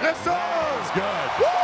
Yes, sir. That was good. Woo!